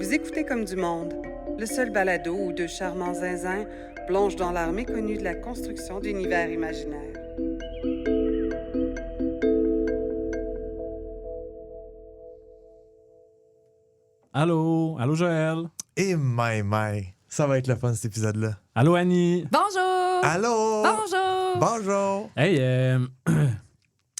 Vous écoutez Comme du monde, le seul balado où deux charmants zinzins plongent dans l'art méconnu de la construction d'univers imaginaires. Allô Joël. Et my, ça va être le fun cet épisode-là. Allô Annie. Bonjour! Allô! Bonjour! Bonjour! Hey,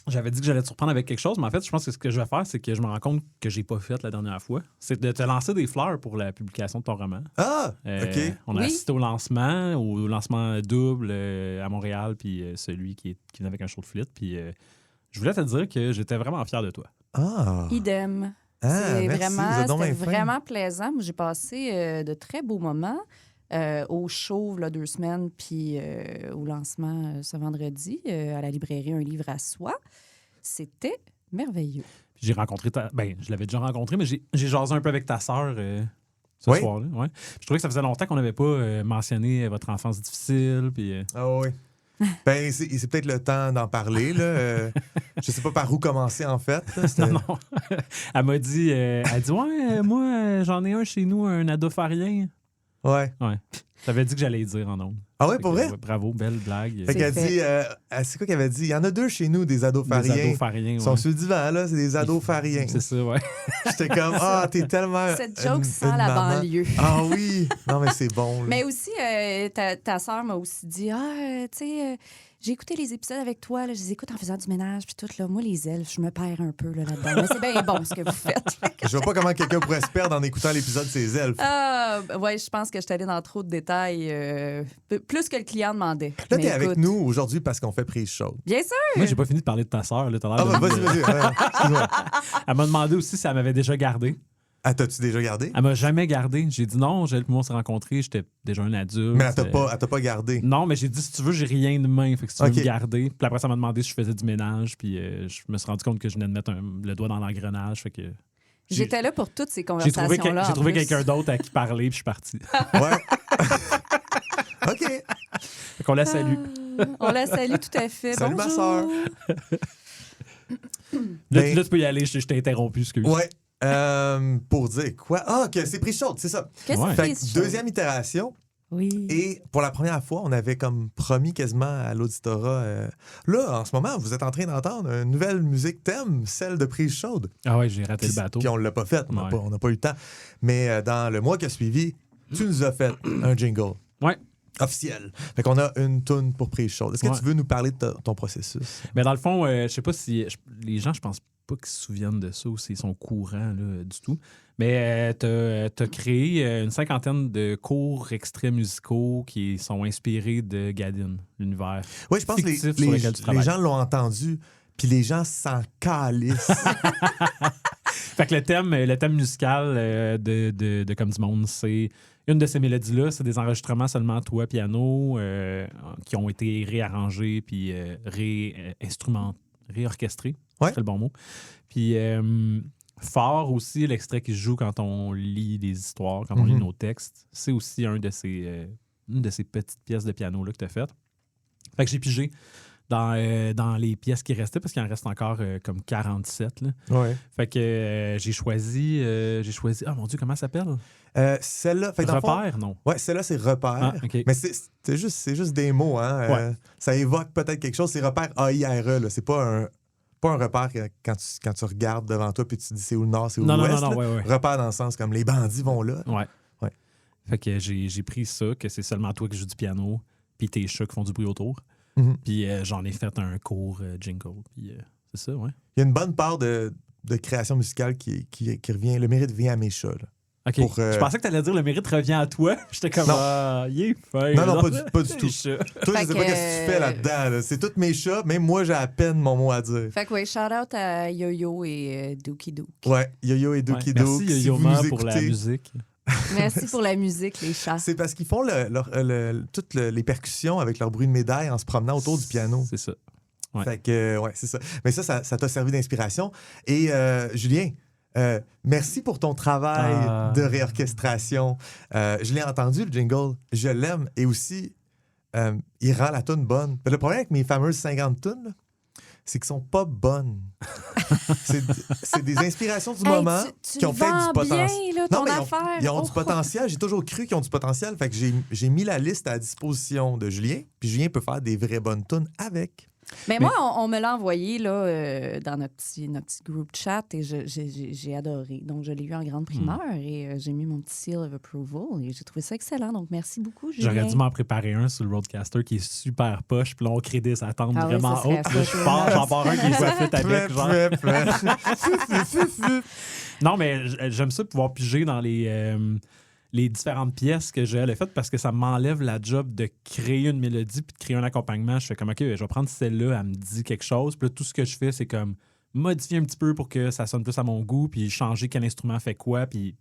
j'avais dit que j'allais te surprendre avec quelque chose, mais en fait, je pense que ce que je vais faire, c'est que je me rends compte que j'ai pas fait la dernière fois. C'est de te lancer des fleurs pour la publication de ton roman. Ah! OK. On a Oui. assisté au lancement double à Montréal, puis celui qui venait avec un show de flûte. Puis je voulais te dire que j'étais vraiment fier de toi. Ah! Idem. Merci, C'était vraiment plaisant. Moi, j'ai passé de très beaux moments au show, là, 2 semaines, puis au lancement ce vendredi à la librairie Un livre à soi. C'était merveilleux. Puis j'ai rencontré je l'avais déjà rencontré, mais j'ai jasé un peu avec ta sœur ce Oui? soir-là. Ouais. Puis je trouvais que ça faisait longtemps qu'on n'avait pas mentionné votre enfance difficile. Puis Ah oui. Ben, c'est peut-être le temps d'en parler, là. Je sais pas par où commencer, en fait. Là. non. Elle m'a dit, ouais, moi, j'en ai un chez nous, un adopharien. Ouais. Ouais. T'avais dit que j'allais y dire en ondes. Ah ouais, Fait pour que, vrai? ouais, bravo, belle blague. Fait qu'elle fait. dit... c'est quoi qu'elle avait dit? Il y en a 2 chez nous, des adophariens. Des adophariens, Ils sont sur le divan, là. C'est des adophariens. C'est ça, ouais. J'étais comme, t'es tellement... Cette joke sent une la maman. banlieue. Ah oui! Non, mais c'est bon, là. Mais aussi, ta sœur m'a aussi dit, tu sais, j'ai écouté les épisodes avec toi, là, je les écoute en faisant du ménage, puis tout, là, moi, les elfes, je me perds un peu là, là-dedans. Mais c'est bien bon ce que vous faites. Je vois pas comment quelqu'un pourrait se perdre en écoutant l'épisode Ces elfes. Ouais, je pense que je suis allée dans trop de détails, plus que le client demandait. Là, Mais t'es avec écoute, nous aujourd'hui parce qu'on fait prise chaude. Bien sûr! Moi, j'ai pas fini de parler de ta sœur. Là, t'as l'air Ah, de- vas-y. Ouais, excuse-moi. Elle m'a demandé aussi si elle m'avait déjà gardé. Ah, t'as-tu déjà gardé? Elle m'a jamais gardé. J'ai dit non, j'ai moi on s'est rencontrés, j'étais déjà un adulte. Mais elle t'a pas gardé. Non, mais j'ai dit si tu veux, j'ai rien de main. Fait que si tu veux Ok. me garder. Puis après, ça m'a demandé si je faisais du ménage. Puis je me suis rendu compte que je venais de mettre le doigt dans l'engrenage. Fait que J'étais là pour toutes ces j'ai conversations-là. trouvé en plus. quelqu'un d'autre à qui parler, puis je suis parti. Ouais. OK. Fait qu'on la salue. On la salue tout à fait. Salut, ma Bonjour. sœur. Là, tu peux y aller, je t'ai interrompu, excuse. Ouais. Pour dire quoi? Ah, que c'est prise chaude, c'est ça. Qu'est-ce Ouais. que Fait c'est que deuxième itération. Oui. Et pour la première fois, on avait comme promis quasiment à l'auditorat. Là, en ce moment, vous êtes en train d'entendre une nouvelle musique thème, celle de prise chaude. Ah ouais, j'ai raté Puis, le bateau. puis on l'a pas faite, Ouais. on n'a pas eu le temps. Mais dans le mois qui a suivi, tu nous as fait un jingle. Ouais. Officiel. Fait qu'on a une toune pour prise chaude. Est-ce que Ouais. tu veux nous parler de ton processus? Mais dans le fond, je sais pas si. Les gens, je pense pas qu'ils se souviennent de ça ou s'ils sont courants là, du tout. Mais t'as créé une 50aine de courts extraits musicaux qui sont inspirés de Gadin, l'univers. Oui, je pense que Fictif sur lequel tu les travailles. gens l'ont entendu, puis les gens s'en calissent. Fait que le thème musical de Comme du monde, c'est une de ces mélodies-là, c'est des enregistrements seulement toi, piano, qui ont été réarrangés puis réorchestrés. Ouais. C'est le bon mot. Puis fort aussi, l'extrait qui se joue quand on lit des histoires, quand on lit nos textes, c'est aussi une de ces petites pièces de piano-là que tu as faites. Fait que j'ai pigé dans les pièces qui restaient, parce qu'il en reste encore comme 47. Là. Ouais. Fait que j'ai choisi. Ah mon Dieu, comment ça s'appelle? Celle-là. Fait que dans le fond- Repère, non. Ouais, celle-là, c'est repère. Ah, OK. Mais c'est juste des mots, hein. Ouais. Ça évoque peut-être quelque chose. C'est repère A-I-R-E, là. C'est pas un repère quand tu regardes devant toi puis tu te dis c'est où le nord, c'est où Non, l'ouest. non, là. ouais. Repère dans le sens comme les bandits vont là. Ouais. Ouais. Fait que j'ai pris ça, que c'est seulement toi qui joues du piano, puis tes chats qui font du bruit autour. Mhm. Puis j'en ai fait un court jingle. Puis c'est ça, ouais. Il y a une bonne part de création musicale qui revient. Le mérite vient à mes chats, là. OK. Pour, Je pensais que t'allais dire le mérite revient à toi. J'étais comme, Non. il est fin. Non, pas du Les tout. chats. Toi, je Fait sais pas que- qu'est-ce que tu fais là-dedans. Là. C'est tous mes chats. Même moi, j'ai à peine mon mot à dire. Fait que oui, shout-out à Yo-Yo et Dookie Dook. Ouais, Yo-Yo et Dookie Ouais. Dook. Merci si Yo-Yo vous Man nous pour la écoutez, musique. Merci pour la musique, les chats. c'est parce qu'ils font toutes les percussions avec leur bruit de médaille en se promenant autour du piano. C'est ça. Ouais. Fait que, ouais, c'est ça. Mais ça t'a servi d'inspiration. Et Julien, merci pour ton travail de réorchestration. Je l'ai entendu, le jingle. Je l'aime. Et aussi, il rend la toune bonne. Le problème avec mes fameuses 50 tounes, là, c'est qu'ils sont pas bonnes. c'est des inspirations du Hey, moment tu qui ont le peut-être vends du potentiel. bien, là, ton mais affaire. ils ont du Oh. potentiel. J'ai toujours cru qu'ils ont du potentiel. Fait que j'ai mis la liste à la disposition de Julien. Puis Julien peut faire des vraies bonnes tunes avec. Mais moi, on me l'a envoyé là, dans notre petit group chat et j'ai adoré. Donc, je l'ai eu en grande primeur et j'ai mis mon petit seal of approval et j'ai trouvé ça excellent. Donc, merci beaucoup, Julien. J'aurais dû m'en préparer un sur le Roadcaster qui est super poche. Puis là, on crée des attentes Ah oui, vraiment ça serait hautes. Là, je pars, j'en pars un qui est fait avec. Genre. Non, mais j'aime ça pouvoir piger dans les différentes pièces que j'ai faites parce que ça m'enlève la job de créer une mélodie puis de créer un accompagnement. Je fais comme, OK, je vais prendre celle-là, elle me dit quelque chose. Puis là, tout ce que je fais, c'est comme modifier un petit peu pour que ça sonne plus à mon goût, puis changer quel instrument fait quoi, puis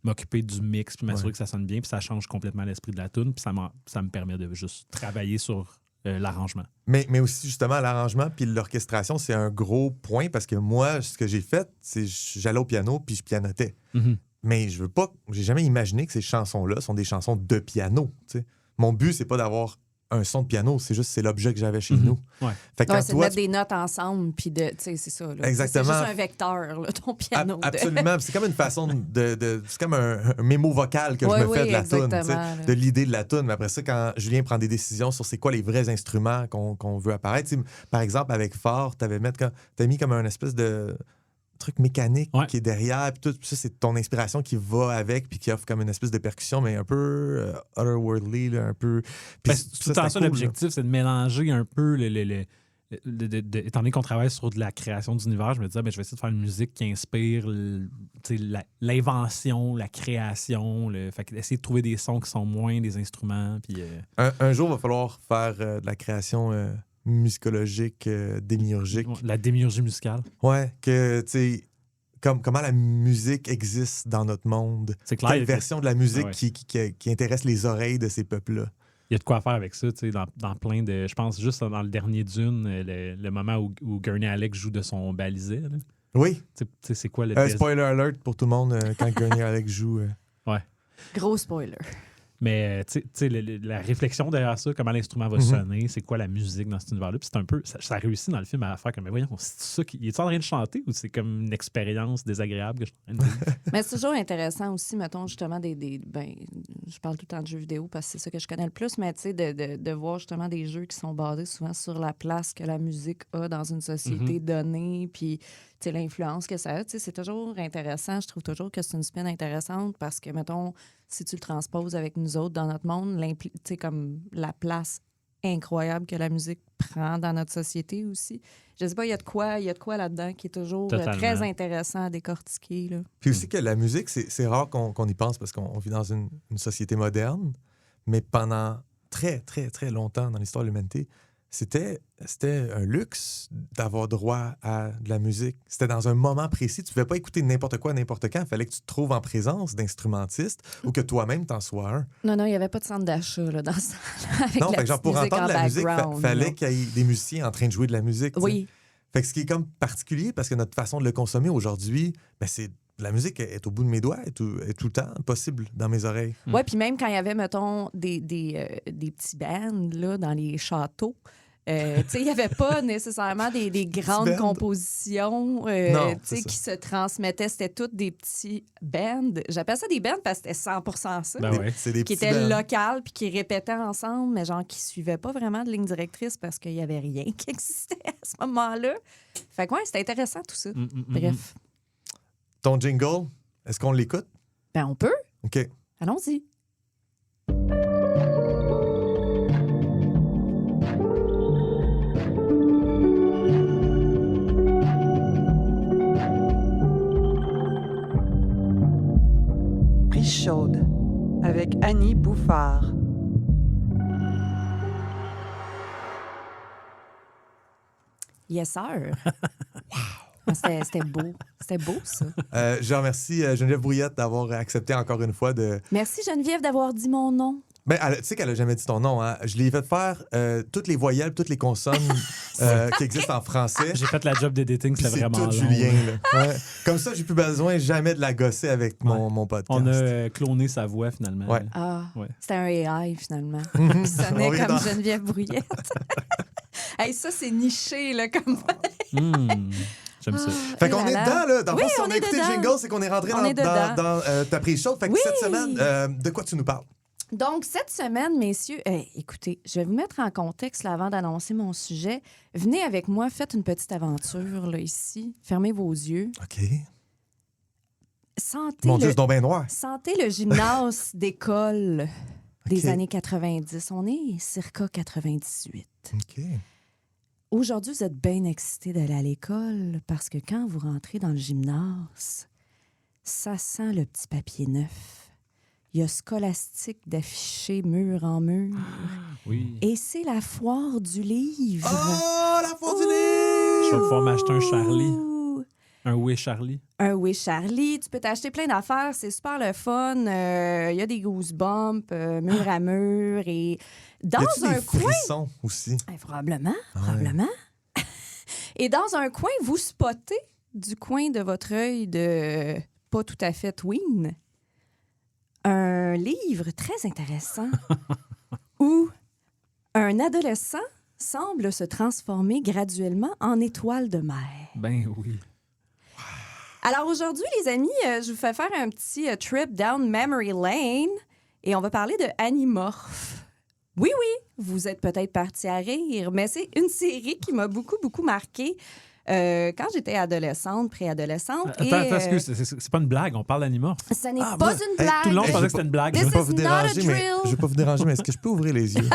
m'occuper du mix, puis m'assurer que ça sonne bien, puis ça change complètement l'esprit de la tune, puis ça me permet de juste travailler sur l'arrangement. Mais aussi, justement, l'arrangement puis l'orchestration, c'est un gros point parce que moi, ce que j'ai fait, c'est j'allais au piano puis je pianotais. Mm-hmm. Mais j'ai jamais imaginé que ces chansons-là sont des chansons de piano. T'sais. Mon but, c'est pas d'avoir un son de piano, c'est l'objet que j'avais chez nous. Ouais. Fait que Ouais, quand c'est de mettre des notes ensemble, puis c'est ça. Là. Exactement. C'est juste un vecteur, là, ton piano. Absolument. C'est comme une façon c'est comme un mémo vocal que je me fais de la toune, de l'idée de la toune. Mais après ça, quand Julien prend des décisions sur c'est quoi les vrais instruments qu'on veut apparaître, par exemple, avec Fort, t'as mis comme un espèce de truc mécanique qui est derrière, puis tout ça, c'est ton inspiration qui va avec, puis qui offre comme une espèce de percussion, mais un peu otherworldly, là, un peu. Puis tout le temps ça, l'objectif, c'est de mélanger un peu étant donné qu'on travaille sur de la création d'univers, je me disais, je vais essayer de faire une musique qui inspire l'invention, la création, fait essayer de trouver des sons qui sont moins des instruments. Puis, un jour, il va falloir faire de la création musicologique, démiurgique. La démiurgie musicale. Ouais, que, tu sais, comment la musique existe dans notre monde. C'est clair. Quelle version de la musique qui intéresse les oreilles de ces peuples-là. Il y a de quoi faire avec ça, tu sais, dans plein de... Je pense juste dans le dernier Dune, le moment où Gurney Halleck joue de son balisé. Là. Oui. Tu sais, c'est quoi le... Spoiler alert pour tout le monde quand Gurney Halleck joue. Ouais. Gros spoiler. Mais tu sais, la réflexion derrière ça, comment l'instrument va sonner, c'est quoi la musique dans cet univers-là. Puis c'est un peu, ça réussit dans le film à faire comme, mais voyons, c'est ça il est en train de chanter ou c'est comme une expérience désagréable que je suis en train de vivre? Mais c'est toujours intéressant aussi, mettons, justement, je parle tout le temps de jeux vidéo parce que c'est ça que je connais le plus, mais tu sais, de voir justement des jeux qui sont basés souvent sur la place que la musique a dans une société donnée, puis tu sais, l'influence que ça a. Tu sais, c'est toujours intéressant. Je trouve toujours que c'est une spin intéressante parce que, mettons, si tu le transposes avec nous autres dans notre monde, tu sais, comme la place incroyable que la musique prend dans notre société aussi. Je sais pas, il y a de quoi là-dedans qui est toujours très intéressant à décortiquer. Là. Puis aussi que la musique, c'est rare qu'on y pense parce qu'on vit dans une société moderne, mais pendant très, très, très longtemps dans l'histoire de l'humanité, c'était un luxe d'avoir droit à de la musique. C'était dans un moment précis. Tu ne pouvais pas écouter n'importe quoi, n'importe quand. Il fallait que tu te trouves en présence d'instrumentistes ou que toi-même t'en sois un. Non, il n'y avait pas de centre d'achat là, dans ça. Non, fait que pour entendre la musique, il fallait qu'il y ait des musiciens en train de jouer de la musique. Oui. Fait que ce qui est comme particulier, parce que notre façon de le consommer aujourd'hui, c'est la musique est au bout de mes doigts, est tout le temps possible dans mes oreilles. Oui, puis même quand il y avait, mettons, des petits bands là, dans les châteaux, il n'y avait pas nécessairement des grandes compositions qui se transmettaient. C'était toutes des petits bands. J'appelle ça des bands parce que c'était 100% ça. C'est des qui étaient locales puis qui répétaient ensemble, mais genre qui ne suivaient pas vraiment de ligne directrice parce qu'il n'y avait rien qui existait à ce moment-là. Fait que c'était intéressant tout ça. Bref. Ton jingle, est-ce qu'on l'écoute? Ben on peut. OK. Allons-y. Chaude avec Annie Bouffard. Yes, sir. Wow. C'était beau. C'était beau, ça. Je remercie Geneviève Brouillette d'avoir accepté encore une fois de... Merci, Geneviève, d'avoir dit mon nom. Ben, tu sais qu'elle n'a jamais dit ton nom. Hein? Je l'ai fait faire toutes les voyelles, toutes les consonnes qui existent en français. J'ai fait la job d'editing, c'était vraiment tout long. Julien. Là. Ouais. Comme ça, j'ai plus besoin jamais de la gosser avec mon podcast. On a cloné sa voix, finalement. Ouais. C'était un AI, finalement. Qui sonnait comme Geneviève Brouillette. Hey, ça, c'est niché, là, comme... J'aime ça. Fait qu'on est dedans, là. Dans le fond, si on a écouté le jingle, c'est qu'on est rentré dans ta prise chaude. Fait que cette semaine, de quoi tu nous parles? Donc, cette semaine, messieurs, écoutez, je vais vous mettre en contexte là, avant d'annoncer mon sujet. Venez avec moi, faites une petite aventure là, ici. Fermez vos yeux. OK. Sentez Mon Dieu, c'est donc bien noir. Sentez le gymnase d'école des années 90. On est circa 98. OK. Aujourd'hui, vous êtes bien excités d'aller à l'école parce que quand vous rentrez dans le gymnase, ça sent le petit papier neuf. Il y a Scholastique d'affichés mur en mur. Oui. Et c'est la foire du livre. Oh, la foire du livre! Je vais pouvoir m'acheter un Charlie. Un Oui Charlie. Un Oui Charlie. Tu peux t'acheter plein d'affaires. C'est super le fun. Il y a des goosebumps, mur à mur. Et dans un coin... frissons aussi? Probablement. Et dans un coin, vous spottez du coin de votre œil de pas tout à fait tween un livre très intéressant où un adolescent semble se transformer graduellement en étoile de mer. Ben oui. Alors aujourd'hui, les amis, je vous fais faire un petit trip down memory lane et on va parler de Animorph. Oui, vous êtes peut-être partis à rire, mais c'est une série qui m'a beaucoup, beaucoup marquée quand j'étais adolescente, préadolescente. Attends, excuse, c'est pas une blague, on parle d'Animorph. Ce n'est pas une blague. Tout le long, je pensais que c'était une blague. Je This vais is vous not a déranger, mais drill. je vais pas vous déranger, mais est-ce que je peux ouvrir les yeux?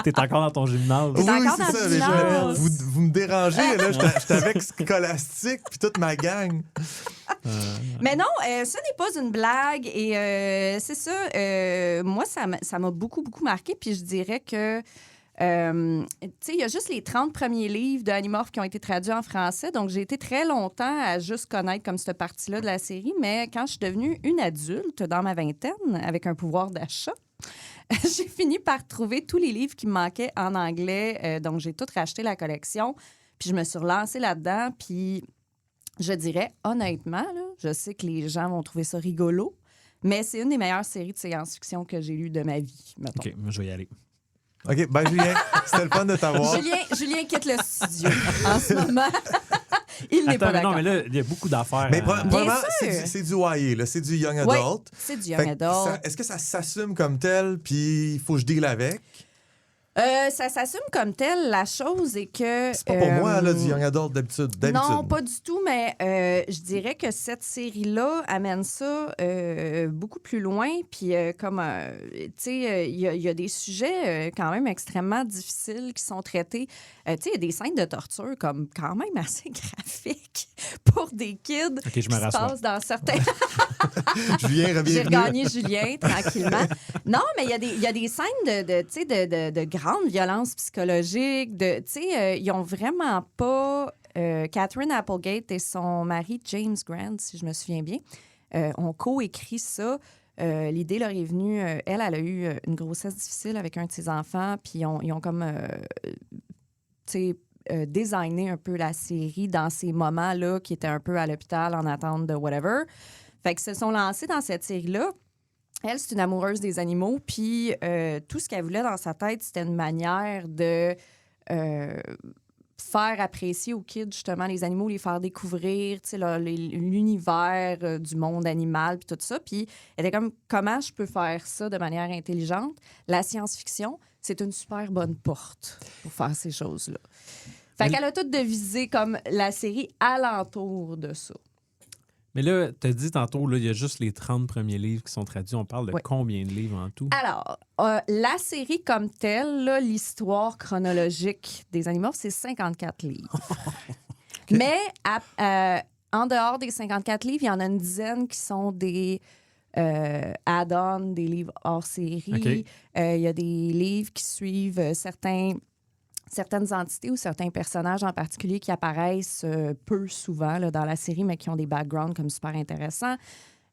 T'es encore dans ton gymnase. T'es encore dans c'est le ça. gymnase. Vous me dérangez, là. J'étais avec Scholastique puis toute ma gang. Mais non, ce n'est pas une blague. Et c'est ça, moi, ça m'a beaucoup, beaucoup marqué. Puis je dirais que, tu sais, il y a juste les 30 premiers livres d'Animorph qui ont été traduits en français. Donc, j'ai été très longtemps à juste connaître comme cette partie-là de la série. Mais quand je suis devenue une adulte dans ma vingtaine, avec un pouvoir d'achat, j'ai fini par trouver tous les livres qui me manquaient en anglais. Donc, j'ai tout racheté la collection. Puis je me suis relancée là-dedans. Puis je dirais, honnêtement, là, je sais que les gens vont trouver ça rigolo, mais c'est une des meilleures séries de science-fiction que j'ai lues de ma vie, mettons. OK, moi, je vais y aller. OK, ben Julien, c'était le fun de t'avoir. Julien quitte le studio en ce moment. Il n'est pas d'accord. Non, mais là, il y a beaucoup d'affaires. Mais Bien probablement, sûr. c'est du YA, là. C'est du Young Oui, Adult. c'est du Fait Young que Adult. Est-ce que ça s'assume comme tel, puis il faut que je deal avec? Ça s'assume comme tel. La chose est que... C'est pas pour moi, là, du Young Adult d'habitude. Non, pas du tout, mais je dirais que cette série-là amène ça beaucoup plus loin. Puis, comme, tu sais, il y a des sujets quand même extrêmement difficiles qui sont traités. Tu sais, il y a des scènes de torture comme quand même assez graphiques pour des kids OK, je me qui se rassois. passent dans certains... Julien, J'ai reviens. regagné Julien tranquillement. Non, mais il y a des scènes de grande violence psychologique. Tu sais, ils ont vraiment pas... Catherine Applegate et son mari James Grant, si je me souviens bien, ont coécrit ça. L'idée leur est venue... Elle a eu une grossesse difficile avec un de ses enfants, puis ils ont comme... tu sais, designé un peu la série dans ces moments-là qui étaient un peu à l'hôpital en attente de whatever. Fait qu'ils se sont lancés dans cette série-là. Elle, c'est une amoureuse des animaux, puis tout ce qu'elle voulait dans sa tête, c'était une manière de faire apprécier aux kids, justement, les animaux, les faire découvrir, tu sais, l'univers du monde animal, puis tout ça. Puis elle était comme, comment je peux faire ça de manière intelligente? La science-fiction, c'est une super bonne porte pour faire ces choses-là. Fait qu'elle a tout devisé comme la série alentour de ça. Mais là, tu as dit tantôt, il y a juste les 30 premiers livres qui sont traduits. On parle de Oui. combien de livres en tout? Alors, la série comme telle, là, l'histoire chronologique des Animorphs, c'est 54 livres. Mais en dehors des 54 livres, il y en a une dizaine qui sont des add-ons, des livres hors série. Il y a des livres qui suivent certaines entités ou certains personnages en particulier qui apparaissent peu souvent là, dans la série, mais qui ont des backgrounds comme super intéressants.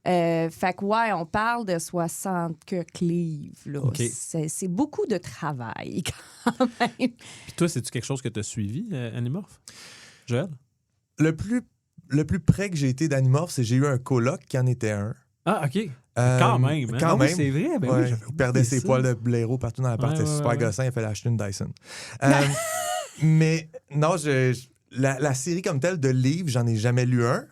Fait que, ouais, on parle de 60 livres. Là. OK. C'est beaucoup de travail, quand même. Puis toi, c'est-tu quelque chose que tu as suivi, Animorph? Joël? Le plus près que j'ai été d'Animorph, c'est que j'ai eu un coloc qui en était un. Ah, OK. Quand même. Hein? Quand Oui, même. c'est vrai. Ben Ouais, oui, il perdait ses ça. poils de blaireau partout dans la part. Ouais, C'était ouais, super ouais. gossant. Il a fait acheter une Dyson. Mais non, la série comme telle de livres, j'en ai jamais lu un.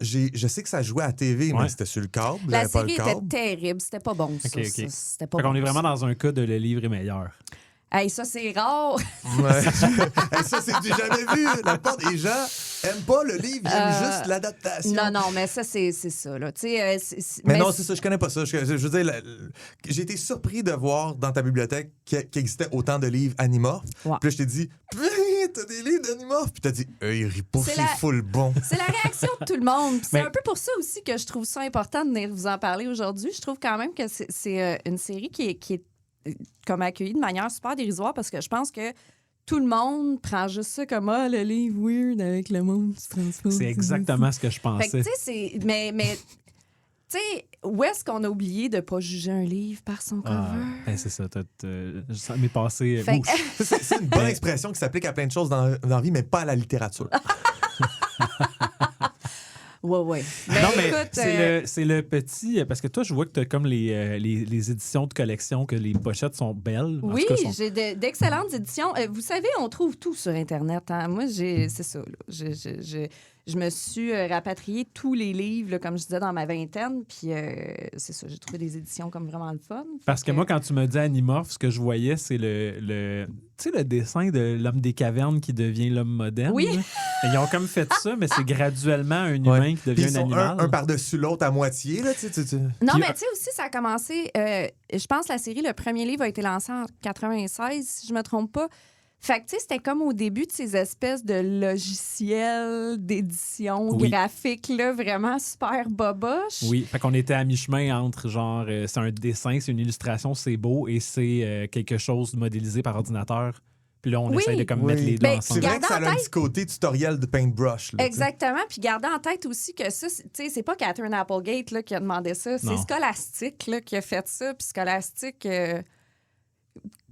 Je sais que ça jouait à la TV, mais Ouais. c'était sur le câble. La j'avais pas le série était câble. terrible. C'était pas bon, ça. Ok, ok. C'était pas Fait qu'on bon, est vraiment ça. dans un cas de le livre est meilleur. Hey, ça, c'est rare. Ouais. Hey, ça, c'est du jamais vu. La plupart des gens aiment pas le livre, ils aiment juste l'adaptation. Non, mais ça, c'est ça, là. Tu sais, Mais non, c'est ça, je connais pas ça. Je veux dire, j'ai été surpris de voir dans ta bibliothèque qu'il existait autant de livres animorphes. Ouais. Puis là, je t'ai dit, t'as des livres d'animorphes. Puis t'as dit, il rit pas, C'est c'est la- full bon. C'est la réaction de tout le monde. Puis c'est Mais- un peu pour ça aussi que je trouve ça important de venir vous en parler aujourd'hui. Je trouve quand même que c'est une série qui est comme accueillie de manière super dérisoire parce que je pense que tout le monde prend juste ça comme le livre weird avec le monde qui se transforme. C'est exactement ce que je Fait que, pensais. tu sais, c'est. Mais tu sais, où est-ce qu'on a oublié de pas juger un livre par son cover? Ben, c'est ça. Ça m'est passé. Fait Ouh. que- C'est une bonne expression qui s'applique à plein de choses dans la vie, mais pas à la littérature. Ouais. Ben, Non, mais écoute, c'est le petit. Parce que toi, je vois que tu as comme les éditions de collection, que les pochettes sont belles. En oui, tout cas, sont- j'ai d'excellentes éditions. Vous savez, on trouve tout sur Internet. Hein? Moi, c'est ça. Là. Je me suis rapatrié tous les livres, là, comme je disais, dans ma vingtaine. Puis c'est ça, j'ai trouvé des éditions comme vraiment le fun. Parce que Fait moi, quand tu me dis Animorph, ce que je voyais, c'est tu sais, le dessin de l'homme des cavernes qui devient l'homme moderne. Oui. là. Et ils ont comme fait ça, mais c'est graduellement un Ouais. humain qui Puis devient ils un sont animal. un par-dessus l'autre à moitié. Là, tu sais. Non, Puis, mais tu sais aussi, ça a commencé. Je pense que la série, le premier livre a été lancé en 96, si je me trompe pas. Fait que, tu sais, c'était comme au début de ces espèces de logiciels d'édition Oui. graphique, là, vraiment super boboche. Oui, fait qu'on était à mi-chemin entre genre, c'est un dessin, c'est une illustration, c'est beau et c'est quelque chose modélisé par ordinateur. Puis là, on Oui. essaye de comme Oui. mettre les deux Ben, ensemble. C'est vrai que ça a Gardez en un petit côté tutoriel de paintbrush. Là, tu sais. Exactement. Puis gardez en tête aussi que ça, tu sais, c'est pas Catherine Applegate là, qui a demandé ça. C'est Non. Scholastic là, qui a fait ça. Puis Scholastic,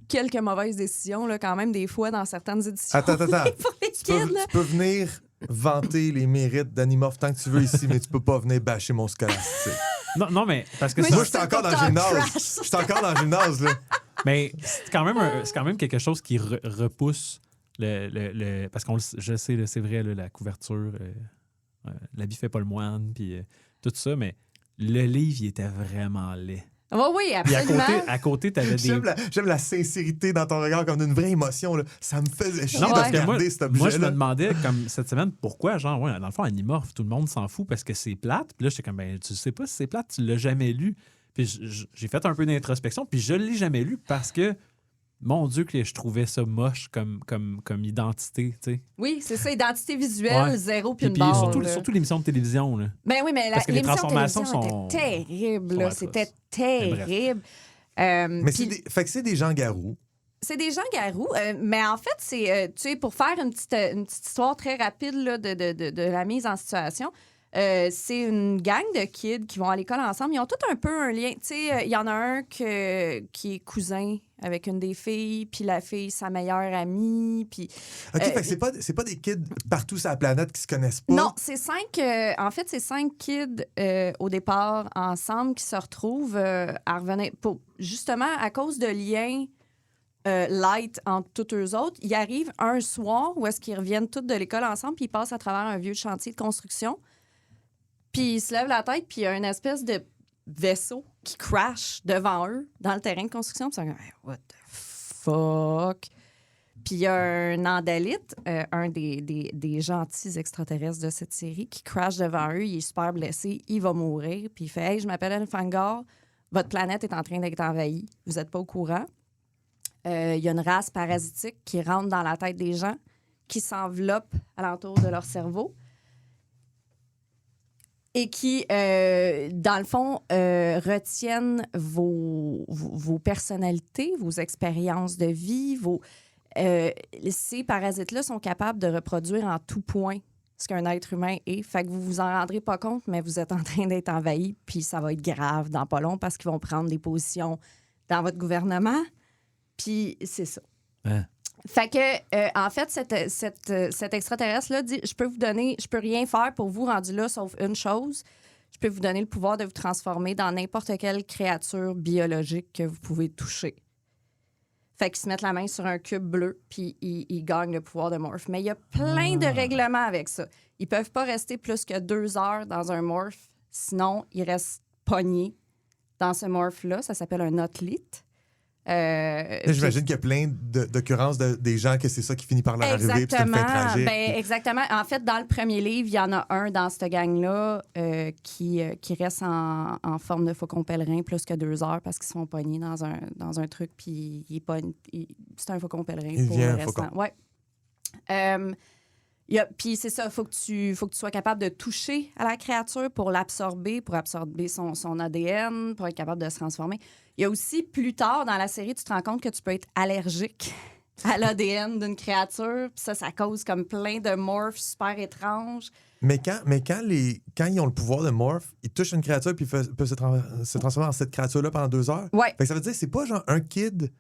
quelques mauvaises décisions, là, quand même, des fois, dans certaines éditions. Attends. Pour les Tu kids, là. peux venir vanter les mérites d'Animorph tant que tu veux ici, mais tu peux pas venir bâcher mon scolastique. Non, mais parce que Mais ça, Moi, j'étais encore dans le Dr. gymnase. Crash. J'étais encore dans le gymnase, là. mais c'est quand même quelque chose qui repousse parce qu'on je sais, là, c'est vrai, là, la couverture, l'habit fait pas le moine, puis tout ça, mais le livre, il était vraiment laid. Oui, Puis absolument. à côté, t'avais des... J'aime la sincérité dans ton regard comme d'une vraie émotion. Là. Ça me faisait chier Non, de parce que regarder cet moi, je me objet-là. demandais, comme cette semaine, pourquoi, genre, ouais, dans le fond, Animorph, tout le monde s'en fout parce que c'est plate. Puis là, j'étais comme, ben, tu sais pas si c'est plate, tu l'as jamais lu. Puis j'ai fait un peu d'introspection, puis je l'ai jamais lu parce que, mon Dieu, que je trouvais ça moche comme identité, tu sais. Oui, c'est ça, identité visuelle, Ouais. zéro puis une Puis barre. surtout, là. surtout l'émission de télévision, là. Ben oui, mais Parce que les l'émission de transformations télévision sont- était terrible. sont Là. atroces. C'était Mais bref. terrible. Mais Puis- fait que c'est des gens garous. C'est des gens garous, mais en fait, c'est, tu sais, pour faire une petite histoire très rapide là, de la mise en situation, c'est une gang de kids qui vont à l'école ensemble. Ils ont tous un peu un lien. Tu sais, il y en a un qui est cousin avec une des filles, puis la fille, sa meilleure amie, puis... OK, fait que c'est pas des kids partout sur la planète qui se connaissent pas. Non, c'est 5... en fait, c'est 5 kids au départ ensemble qui se retrouvent à revenir... Justement, à cause de liens light entre tous eux autres, ils arrivent un soir où est-ce qu'ils reviennent tous de l'école ensemble puis ils passent à travers un vieux chantier de construction. Puis ils se lèvent la tête puis il y a une espèce de vaisseau qui crash devant eux dans le terrain de construction. Puis ils sont comme, hey, what the fuck? Puis il y a un andalite, un des gentils extraterrestres de cette série, qui crash devant eux. Il est super blessé. Il va mourir. Puis il fait, hey, je m'appelle Elfangar. Votre planète est en train d'être envahie. Vous n'êtes pas au courant. Il y a une race parasitique qui rentre dans la tête des gens, qui s'enveloppe alentour de leur cerveau et qui, dans le fond, retiennent vos personnalités, vos expériences de vie. Ces parasites-là sont capables de reproduire en tout point ce qu'un être humain est. Fait que vous vous en rendrez pas compte, mais vous êtes en train d'être envahi, puis ça va être grave dans pas long parce qu'ils vont prendre des positions dans votre gouvernement. Puis c'est ça. Hein. Fait que, en fait, cet extraterrestre-là dit, je peux rien faire pour vous rendu là, sauf une chose. je peux vous donner le pouvoir de vous transformer dans n'importe quelle créature biologique que vous pouvez toucher. Fait qu'ils se mettent la main sur un cube bleu, puis ils gagnent le pouvoir de morph. Mais il y a plein de règlements avec ça. Ils peuvent pas rester plus que 2 heures dans un morph, sinon ils restent pognés dans ce morph-là. Ça s'appelle un otolith. J'imagine qu'il y a plein d'occurrences des gens que c'est ça qui finit par leur arriver, puis c'est une fin tragique. Exactement. En fait, dans le premier livre, il y en a un dans cette gang-là qui reste en forme de faucon pèlerin plus que 2 heures parce qu'ils sont pognés dans un truc, puis c'est un faucon pèlerin Il pour devient le restant. Ouais. Puis c'est ça, il faut que tu sois capable de toucher à la créature pour l'absorber, pour absorber son ADN, pour être capable de se transformer. Il y a aussi, plus tard dans la série, tu te rends compte que tu peux être allergique à l'ADN d'une créature. Puis ça cause comme plein de morphs super étranges. Mais quand ils ont le pouvoir de morph, ils touchent une créature puis ils peuvent se transformer en cette créature-là pendant 2 heures. Ouais. Fait que ça veut dire que c'est pas genre un kid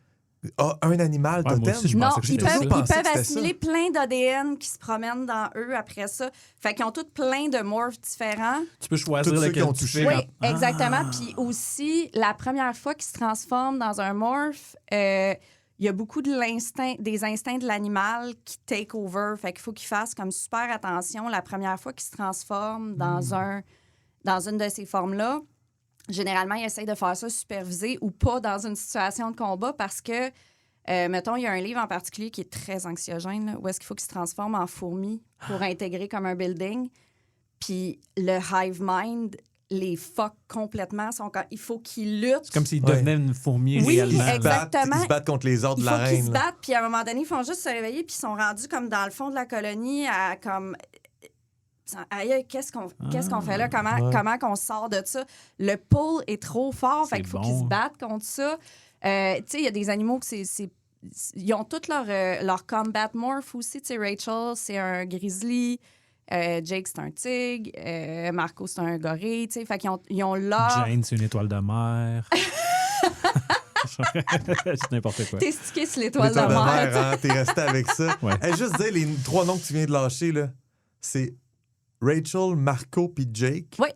a un animal totem. Moi aussi, Non, ils peuvent assimiler plein d'ADN qui se promènent dans eux après ça. Fait qu'ils ont tous plein de morphs différents. Tu peux choisir Tous ceux lequel qui ont tu touché. fais. Oui, exactement. Puis aussi, la première fois qu'ils se transforment dans un morph, il y a beaucoup des instincts de l'animal qui take over. Fait qu'il faut qu'ils fassent comme super attention la première fois qu'ils se transforment dans une de ces formes-là. Généralement, ils essayent de faire ça supervisé ou pas dans une situation de combat parce que, mettons, il y a un livre en particulier qui est très anxiogène, là, où est-ce qu'il faut qu'il se transforme en fourmi pour intégrer comme un building. Puis le hive mind les fuck complètement. Il faut qu'ils luttent. C'est comme s'ils devenaient une fourmi réellement. Oui, exactement. Ils se battent contre les ordres de la reine. Il faut qu'ils se battent, puis à un moment donné, ils font juste se réveiller, puis ils sont rendus comme dans le fond de la colonie à comme... Aïe, qu'est-ce qu'on fait là? Comment qu'on sort de ça? Le pull est trop fort, fait qu'il faut qu'ils se battent contre ça. Tu sais, il y a des animaux que ils ont tous leur combat morph aussi. Tu sais, Rachel, c'est un grizzly. Jake, c'est un tigre. Marco, c'est un gorille. Tu sais, fait qu'ils ont leur... Jane, c'est une étoile de mer. C'est n'importe quoi. T'es stické sur l'étoile de mer. Hein? T'es resté avec ça. Ouais. Juste dire les 3 noms que tu viens de lâcher, là, c'est... Rachel, Marco puis Jake. Oui.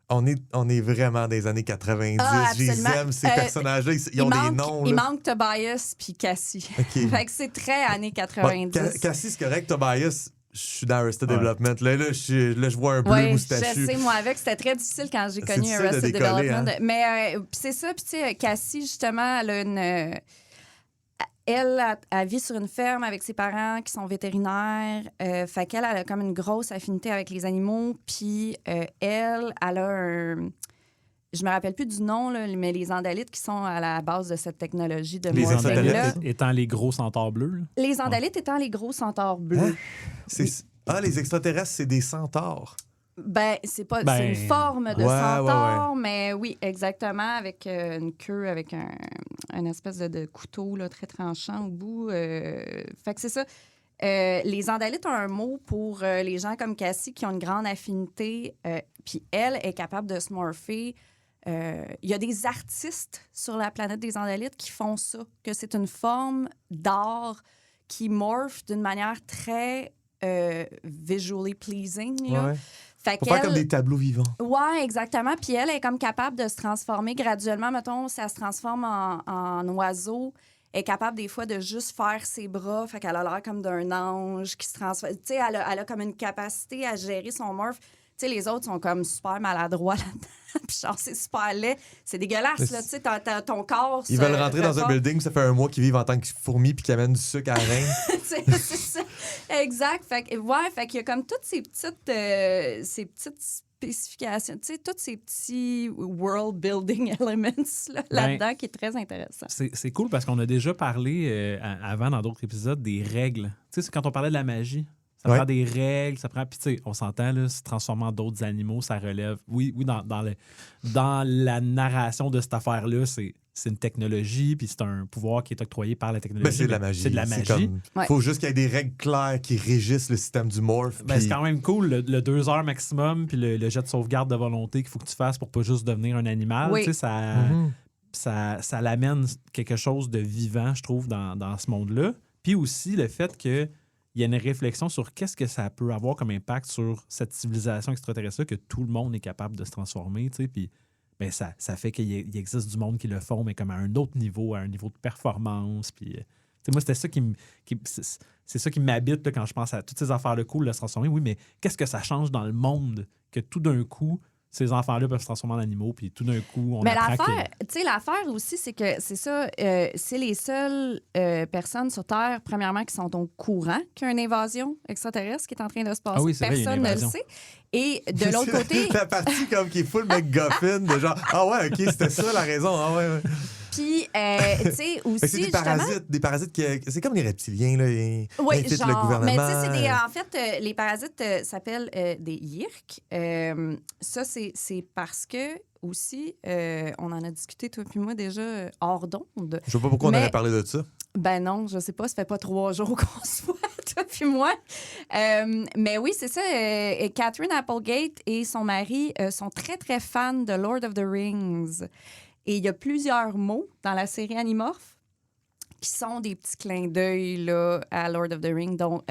On est vraiment des années 90. J'aime ces personnages-là. Ils ont des noms. Il manque Tobias puis Cassie. Okay. Fait que c'est très années 90. Bon, Cassie, c'est correct. Tobias, je suis dans Arrested Development. Là, je vois un bleu moustachu. Je sais, moi, avec, c'était très difficile quand j'ai connu Arrested Development. Hein? Mais c'est ça. Puis, tu sais, Cassie, justement, elle a une... Elle vit sur une ferme avec ses parents qui sont vétérinaires. Fait qu'elle a comme une grosse affinité avec les animaux. Puis elle a un... Je me rappelle plus du nom, là, mais les andalites qui sont à la base de cette technologie de les morphing-là. andalites étant les gros centaures bleus. Là. Les andalites étant les gros centaures bleus. Hein? Les extraterrestres, c'est des centaures. Ben, c'est une forme de centaure, mais oui, exactement, avec une queue, avec un espèce de couteau là, très tranchant au bout. Fait que c'est ça. Les andalites ont un mot pour les gens comme Cassie qui ont une grande affinité, puis elle est capable de se morpher. Il y a des artistes sur la planète des andalites qui font ça, que c'est une forme d'art qui morphe d'une manière très visually pleasing. Là. Ouais. Pour faire comme des tableaux vivants. Oui, exactement. Puis elle est comme capable de se transformer graduellement. Mettons, si elle se transforme en oiseau, elle est capable des fois de juste faire ses bras. Fait qu'elle a l'air comme d'un ange qui se transforme. Tu sais, elle a comme une capacité à gérer son morph. Tu sais, les autres sont comme super maladroits là-dedans. Puis genre, c'est super laid. C'est dégueulasse, là. Tu sais, ton corps... Ils veulent rentrer dans un building, ça fait 1 mois qu'ils vivent en tant que fourmis puis qu'ils amènent du sucre à la reine. c'est ça. Exact. Fait qu'il y a comme toutes ces petites spécifications, tu sais, tous ces petits world-building elements là-dedans qui est très intéressant. C'est cool parce qu'on a déjà parlé avant dans d'autres épisodes des règles. Tu sais, c'est quand on parlait de la magie. Ça prend des règles, ça prend... Puis, tu sais, on s'entend, là, se transformer en d'autres animaux, ça relève... Oui, dans la narration de cette affaire-là, c'est une technologie, puis c'est un pouvoir qui est octroyé par la technologie. Ben, c'est de la magie. C'est de la magie. Il faut juste qu'il y ait des règles claires qui régissent le système du morph. Ben, c'est quand même cool, le 2 heures maximum, puis le jet de sauvegarde de volonté qu'il faut que tu fasses pour pas juste devenir un animal. Oui. Tu sais, ça l'amène quelque chose de vivant, je trouve, dans ce monde-là. Puis aussi, le fait que il y a une réflexion sur qu'est-ce que ça peut avoir comme impact sur cette civilisation extraterrestre que tout le monde est capable de se transformer, tu sais, puis ben ça fait qu'il existe du monde qui le font, mais comme à un autre niveau, à un niveau de performance, puis moi, c'était ça c'est ça qui m'habite là, quand je pense à toutes ces affaires-là cool de se transformer. Oui, mais qu'est-ce que ça change dans le monde que tout d'un coup, ces enfants-là peuvent se transformer en animaux, puis tout d'un coup, on apprend l'affaire aussi, c'est que c'est ça, c'est les seules personnes sur Terre, premièrement, qui sont au courant qu'il y a une invasion extraterrestre qui est en train de se passer. Ah oui, c'est personne ne le sait. Et de l'autre côté... La partie comme qui est full MacGuffin, de genre, ah ouais, OK, c'était ça la raison. Ah ouais. Puis, tu sais, aussi, c'est des parasites qui... C'est comme les reptiliens, là. Oui, genre... le gouvernement. Mais tu sais, en fait, les parasites s'appellent des YIRK. Ça, c'est parce que, aussi, on en a discuté, toi puis moi, déjà, hors d'onde. Je sais pas pourquoi on aurait parlé de ça. Ben non, je sais pas, ça fait pas 3 jours qu'on se voit, toi puis moi. Mais oui, c'est ça. Catherine Applegate et son mari sont très, très fans de Lord of the Rings. Et il y a plusieurs mots dans la série Animorph qui sont des petits clins d'œil là, à Lord of the Rings, dont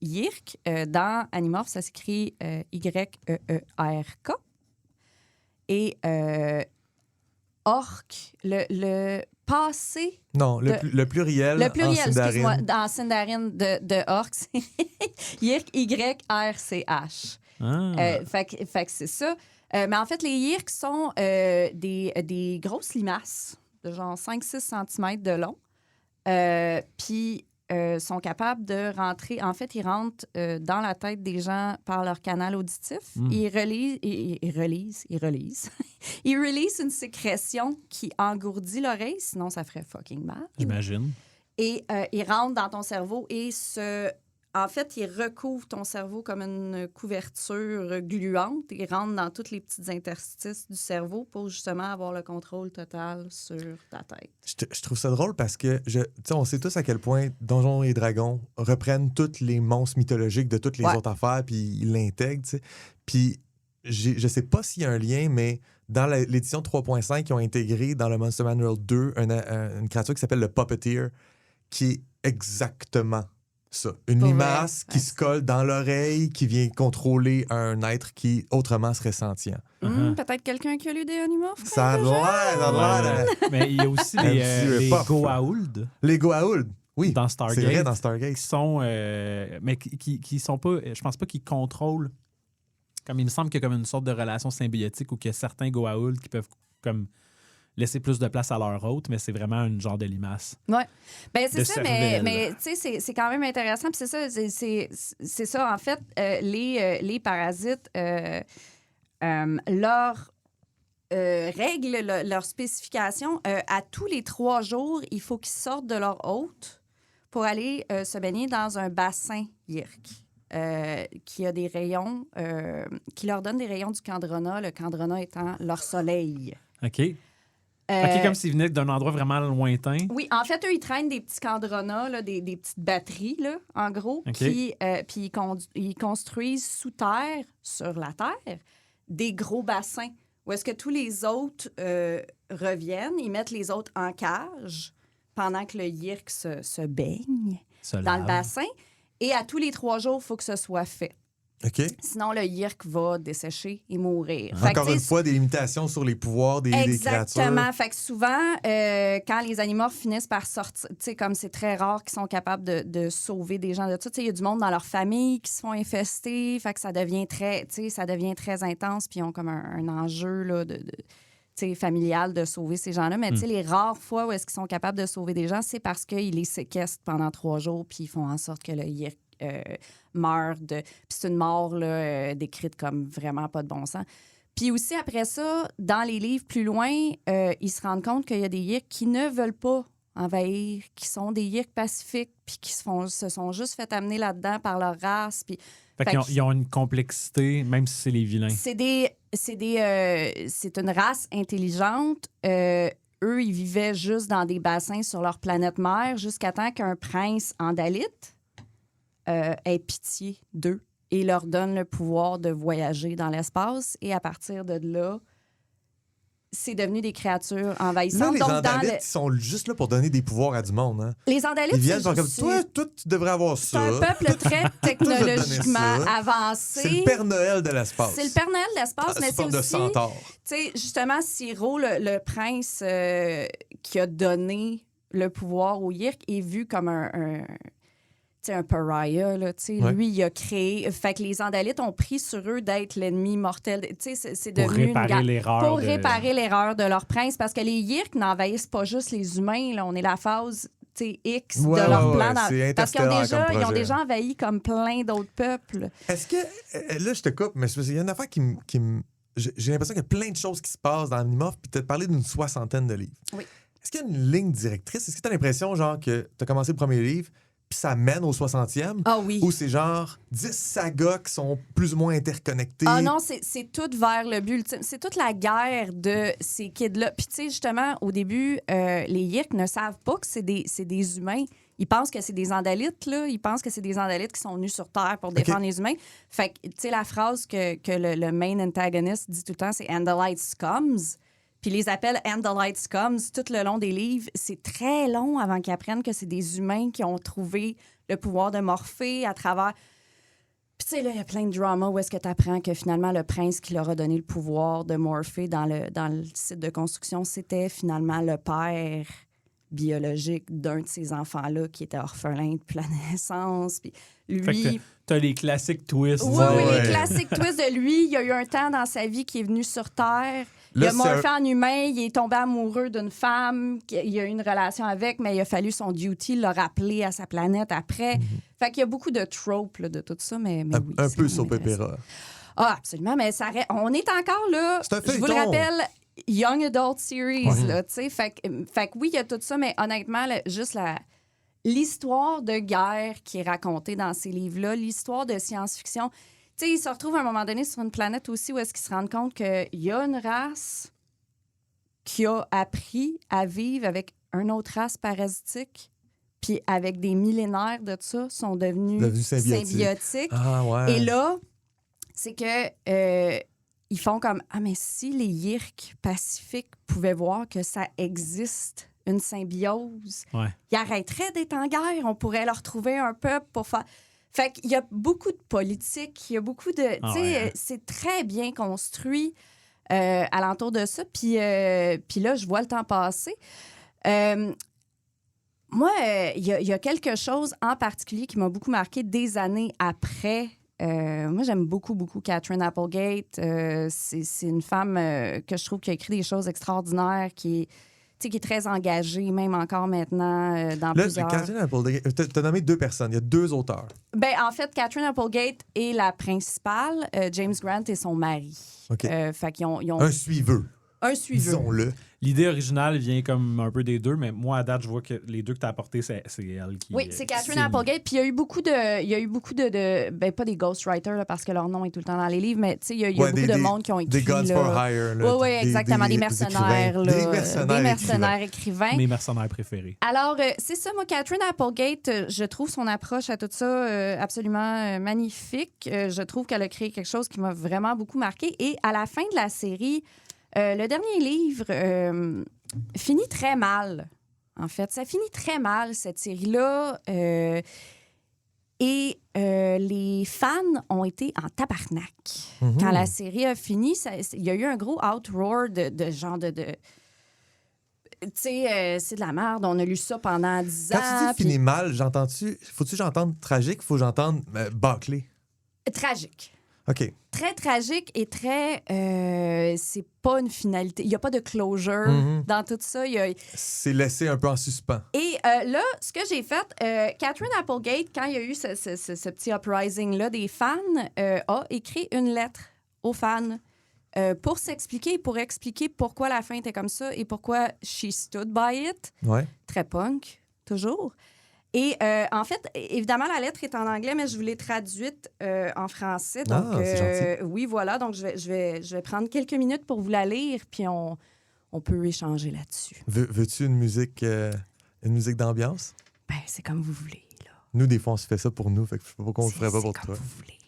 YIRK. Dans Animorph, ça s'écrit YEERK. Et orc, le passé... Non, le pluriel. Le pluriel, excuse-moi, dans Sindarin de orc, c'est YIRK, YRCH. Fait que c'est ça. Mais en fait, les YIRK sont des grosses limaces de genre 5-6 cm de long. Puis sont capables de rentrer... En fait, ils rentrent dans la tête des gens par leur canal auditif. Ils relisent. Ils relisent une sécrétion qui engourdit l'oreille, sinon ça ferait fucking mal. J'imagine. Et ils rentrent dans ton cerveau et en fait, ils recouvrent ton cerveau comme une couverture gluante. Ils rentrent dans toutes les petites interstices du cerveau pour justement avoir le contrôle total sur ta tête. Je trouve ça drôle parce que on sait tous à quel point Donjons et Dragons reprennent tous les monstres mythologiques de toutes les autres affaires puis ils l'intègrent. T'sais. Puis je sais pas s'il y a un lien, mais dans l'édition 3.5, ils ont intégré dans le Monster Manual 2 une créature qui s'appelle le Puppeteer qui est exactement ça. Une limace qui se colle dans l'oreille, qui vient contrôler un être qui autrement serait sentient. Peut-être quelqu'un qui a lu des Animorph. Ça a l'air. Mais il y a aussi les Goa'uld. Les Goa'uld, oui. Dans Stargate. C'est vrai, dans Stargate. Qui sont... mais qui sont pas... Je pense pas qu'ils contrôlent... Comme il me semble qu'il y a comme une sorte de relation symbiotique où il y a certains Goa'uld qui peuvent comme laisser plus de place à leur hôte, mais c'est vraiment une genre de limace. Oui. Bien, c'est ça, mais tu sais, c'est quand même intéressant. Puis c'est ça, en fait, les parasites, leurs règles, leurs spécifications, à tous les 3 jours, il faut qu'ils sortent de leur hôte pour aller se baigner dans un bassin YIRK. Qui a des rayons, qui leur donne des rayons du Kandrona, le Kandrona étant leur soleil. OK. OK, comme s'ils venaient d'un endroit vraiment lointain. Oui, en fait, eux, ils traînent des petits Kandrona, là, des petites batteries, là, en gros. Okay. Puis ils construisent sous terre, sur la terre, des gros bassins où est-ce que tous les autres reviennent. Ils mettent les autres en cage pendant que le YIRK se baigne dans le bassin. Et à tous les 3 jours, il faut que ce soit fait. OK. Sinon, le YIRK va dessécher et mourir. Encore une fois, des limitations sur les pouvoirs des créatures. Exactement. Fait que souvent, quand les animaux finissent par sortir, tu sais, comme c'est très rare qu'ils sont capables de sauver des gens de ça, tu sais, il y a du monde dans leur famille qui se font infester. Fait que ça devient très intense. Puis ils ont comme un enjeu là, familial de sauver ces gens-là. Mais les rares fois où est-ce qu'ils sont capables de sauver des gens, c'est parce qu'ils les séquestrent pendant 3 jours puis ils font en sorte que le YIRK meurt. Puis c'est une mort là, décrite comme vraiment pas de bon sens. Puis aussi, après ça, dans les livres plus loin, ils se rendent compte qu'il y a des YIRK qui ne veulent pas envahir, qui sont des YIRK pacifiques puis qui se sont juste fait amener là-dedans par leur race. Puis ils ont une complexité, même si c'est les vilains. C'est une race intelligente. Eux, ils vivaient juste dans des bassins sur leur planète mère jusqu'à temps qu'un prince andalite ait pitié d'eux et leur donne le pouvoir de voyager dans l'espace. Et à partir de là, c'est devenu des créatures Là, envahissantes. les Donc, Andalites, ils sont juste là pour donner des pouvoirs à du monde. Hein. Les Andalites, ils viennent, sont comme, toi, tu devrais avoir c'est ça. un peuple très technologiquement avancé. C'est le Père Noël de l'espace. C'est le Père Noël de l'espace, mais c'est aussi... de centaure. Tu sais, justement, Siro, le prince qui a donné le pouvoir aux Yeerks, est vu comme un pariah, là, Ouais. Lui, il a créé... Fait que les Andalites ont pris sur eux d'être l'ennemi mortel. C'est Pour devenu réparer l'erreur. pour réparer l'erreur de leur prince. Parce que les Yeerks n'envahissent pas juste les humains. Là. On est la phase X de leur plan. C'est Parce qu'ils interstellaire ont déjà envahi comme plein d'autres peuples. Est-ce que... Là, je te coupe, mais il y a une affaire qui me... J'ai l'impression qu'il y a plein de choses qui se passent dans Animorph, puis tu as parlé d'une 60aine de livres. Oui. Est-ce qu'il y a une ligne directrice? Est-ce que tu as l'impression, genre, que tu as commencé le premier livre, puis ça mène au 60e? Ah oui. Ou c'est genre 10 sagas qui sont plus ou moins interconnectées? Ah non, c'est tout vers le but ultime. C'est toute la guerre de ces kids-là. Puis tu sais, justement, au début, les Yeerks ne savent pas que c'est des humains. Ils pensent que c'est des Andalites, là. Ils pensent que c'est des Andalites qui sont venus sur Terre pour défendre les humains. Fait que, tu sais, la phrase que le main antagonist dit tout le temps, c'est « And the light comes ». Puis les appelle « And the light comes » tout le long des livres. C'est très long avant qu'ils apprennent que c'est des humains qui ont trouvé le pouvoir de Morphée à travers... Puis tu sais, là, il y a plein de drama où est-ce que tu apprends que finalement, le prince qui leur a donné le pouvoir de Morphée dans le site de construction, c'était finalement le père biologique d'un de ces enfants-là qui était orphelin depuis la naissance. Puis lui... T'as les classiques twists. Oui, les classiques twists de lui. Il y a eu un temps dans sa vie qui est venu sur Terre. Il a morphé en humain, il est tombé amoureux d'une femme, il a eu une relation avec, mais il a fallu son duty le rappeler à sa planète après. Fait qu'il y a beaucoup de tropes là, de tout ça, mais oui. Un peu soap opera. Ah, absolument, mais on est encore là. C'est un feuilleton. Je vous le rappelle, Young Adult Series, là, tu sais. Fait que oui, il y a tout ça, mais honnêtement, juste l'histoire de guerre qui est racontée dans ces livres-là, l'histoire de science-fiction... Tu sais, ils se retrouvent à un moment donné sur une planète aussi où est-ce qu'ils se rendent compte qu'il y a une race qui a appris à vivre avec une autre race parasitique, puis avec des millénaires de ça, sont devenus symbiotiques. Ah, ouais. Et là, c'est que ils font comme « Ah, mais si les Yeerks pacifiques pouvaient voir que ça existe, une symbiose, ils arrêteraient d'être en guerre, on pourrait leur trouver un peuple pour faire... » Fait qu'il y a beaucoup de politique, il y a beaucoup de... tu sais, c'est très bien construit alentour de ça. Puis là, je vois le temps passer. Moi, il y a quelque chose en particulier qui m'a beaucoup marqué des années après. Moi, j'aime beaucoup, beaucoup Katherine Applegate. C'est une femme que je trouve qui a écrit des choses extraordinaires, qui est très engagée, même encore maintenant, dans plusieurs... Katherine Applegate, t'as nommé 2 personnes. Il y a 2 auteurs. Ben, en fait, Katherine Applegate est la principale. James Grant est son mari. OK. Fait qu'ils ont... Un suiveux. Un suiveux. Disons-le. L'idée originale vient comme un peu des deux, mais moi, à date, je vois que les deux que tu as apportés, c'est elle qui... Oui, c'est Katherine Applegate. Puis il y a eu beaucoup de ben, pas des ghostwriters, là, parce que leur nom est tout le temps dans les livres, mais il y a beaucoup de monde qui ont écrit... Des Gods for Hire. Oui, exactement. Des mercenaires. Des mercenaires écrivains. Mes mercenaires préférés. Alors, c'est ça, moi, Katherine Applegate, je trouve son approche à tout ça absolument magnifique. Je trouve qu'elle a créé quelque chose qui m'a vraiment beaucoup marqué. Et à la fin de la série... le dernier livre finit très mal, en fait. Ça finit très mal, cette série-là. Et les fans ont été en tabarnak. Quand la série a fini, il y a eu un gros outroar de genre de tu sais, c'est de la merde. On a lu ça pendant 10 ans. Quand tu dis finit mal, faut-tu que j'entende tragique? Faut que j'entende bâclé? Tragique. OK. Très tragique et très... c'est pas une finalité. Il n'y a pas de closure dans tout ça. C'est laissé un peu en suspens. Et là, ce que j'ai fait, Katherine Applegate, quand il y a eu ce petit uprising-là des fans, a écrit une lettre aux fans pour s'expliquer, pour expliquer pourquoi la fin était comme ça et pourquoi she stood by it. Ouais. Très punk, toujours. Et en fait, évidemment, la lettre est en anglais, mais je vous l'ai traduite en français. Donc, c'est gentil. Oui, voilà. Donc, je vais prendre quelques minutes pour vous la lire, puis on peut échanger là-dessus. Veux-tu une musique d'ambiance? Ben, c'est comme vous voulez, là. Nous, des fois, on se fait ça pour nous, fait que je sais pas pourquoi on le ferait pas pour toi. C'est comme vous voulez.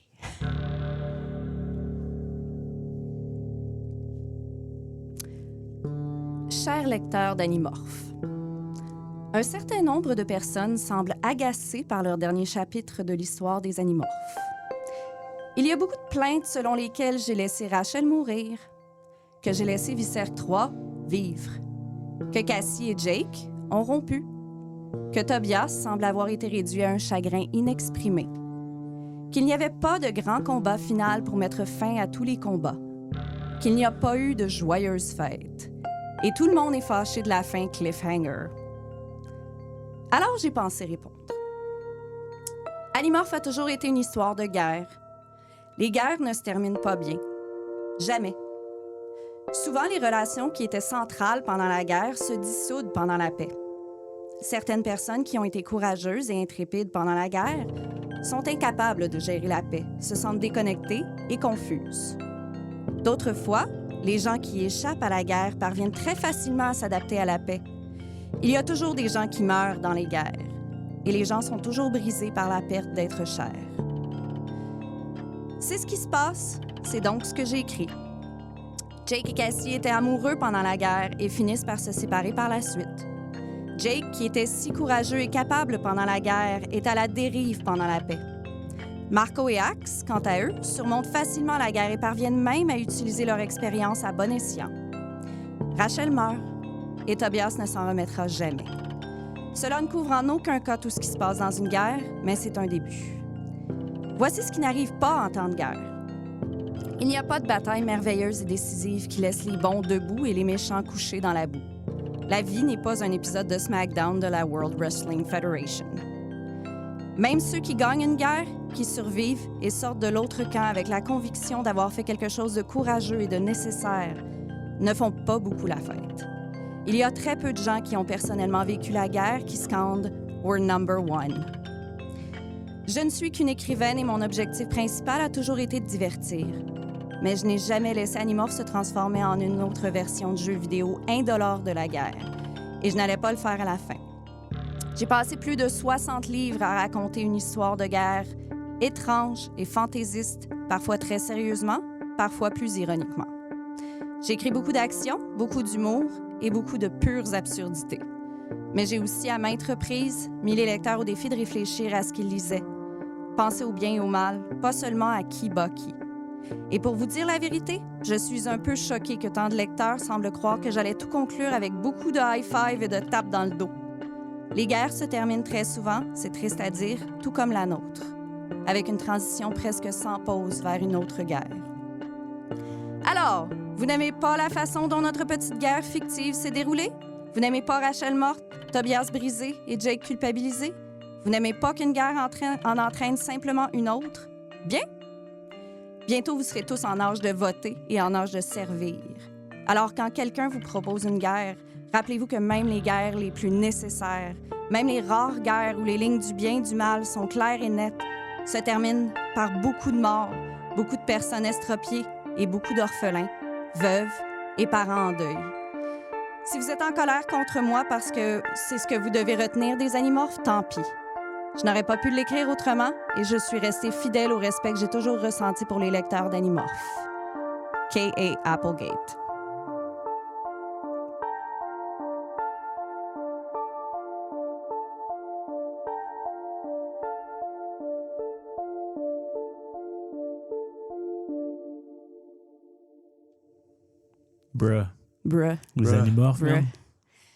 chers lecteurs d'Animorph. Un certain nombre de personnes semblent agacées par leur dernier chapitre de l'histoire des Animorphes. Il y a beaucoup de plaintes selon lesquelles j'ai laissé Rachel mourir, que j'ai laissé Viscère 3 vivre, que Cassie et Jake ont rompu, que Tobias semble avoir été réduit à un chagrin inexprimé, qu'il n'y avait pas de grand combat final pour mettre fin à tous les combats, qu'il n'y a pas eu de joyeuse fête, et tout le monde est fâché de la fin cliffhanger. Alors j'ai pensé répondre. Animorph a toujours été une histoire de guerre. Les guerres ne se terminent pas bien. Jamais. Souvent, les relations qui étaient centrales pendant la guerre se dissoudent pendant la paix. Certaines personnes qui ont été courageuses et intrépides pendant la guerre sont incapables de gérer la paix, se sentent déconnectées et confuses. D'autres fois, les gens qui échappent à la guerre parviennent très facilement à s'adapter à la paix. Il y a toujours des gens qui meurent dans les guerres, et les gens sont toujours brisés par la perte d'êtres chers. C'est ce qui se passe, c'est donc ce que j'ai écrit. Jake et Cassie étaient amoureux pendant la guerre et finissent par se séparer par la suite. Jake, qui était si courageux et capable pendant la guerre, est à la dérive pendant la paix. Marco et Axe, quant à eux, surmontent facilement la guerre et parviennent même à utiliser leur expérience à bon escient. Rachel meurt et Tobias ne s'en remettra jamais. Cela ne couvre en aucun cas tout ce qui se passe dans une guerre, mais c'est un début. Voici ce qui n'arrive pas en temps de guerre. Il n'y a pas de bataille merveilleuse et décisive qui laisse les bons debout et les méchants couchés dans la boue. La vie n'est pas un épisode de SmackDown de la World Wrestling Federation. Même ceux qui gagnent une guerre, qui survivent et sortent de l'autre camp avec la conviction d'avoir fait quelque chose de courageux et de nécessaire, ne font pas beaucoup la fête. Il y a très peu de gens qui ont personnellement vécu la guerre qui scandent « We're number one ». Je ne suis qu'une écrivaine et mon objectif principal a toujours été de divertir. Mais je n'ai jamais laissé Animorph se transformer en une autre version de jeu vidéo indolore de la guerre. Et je n'allais pas le faire à la fin. J'ai passé plus de 60 livres à raconter une histoire de guerre étrange et fantaisiste, parfois très sérieusement, parfois plus ironiquement. J'ai écrit beaucoup d'action, beaucoup d'humour et beaucoup de pures absurdités. Mais j'ai aussi, à maintes reprises, mis les lecteurs au défi de réfléchir à ce qu'ils lisaient. Penser au bien et au mal, pas seulement à qui bat qui. Et pour vous dire la vérité, je suis un peu choquée que tant de lecteurs semblent croire que j'allais tout conclure avec beaucoup de high-five et de tapes dans le dos. Les guerres se terminent très souvent, c'est triste à dire, tout comme la nôtre, avec une transition presque sans pause vers une autre guerre. Alors, vous n'aimez pas la façon dont notre petite guerre fictive s'est déroulée? Vous n'aimez pas Rachel morte, Tobias brisé et Jake culpabilisé? Vous n'aimez pas qu'une guerre en entraîne simplement une autre? Bien! Bientôt, vous serez tous en âge de voter et en âge de servir. Alors, quand quelqu'un vous propose une guerre, rappelez-vous que même les guerres les plus nécessaires, même les rares guerres où les lignes du bien et du mal sont claires et nettes, se terminent par beaucoup de morts, beaucoup de personnes estropiées et beaucoup d'orphelins, veuves et parents en deuil. Si vous êtes en colère contre moi parce que c'est ce que vous devez retenir des Animorphes, tant pis. Je n'aurais pas pu l'écrire autrement et je suis restée fidèle au respect que j'ai toujours ressenti pour les lecteurs d'Animorph. K.A. Applegate. Bruh. Les Bruh. Animorphes, man.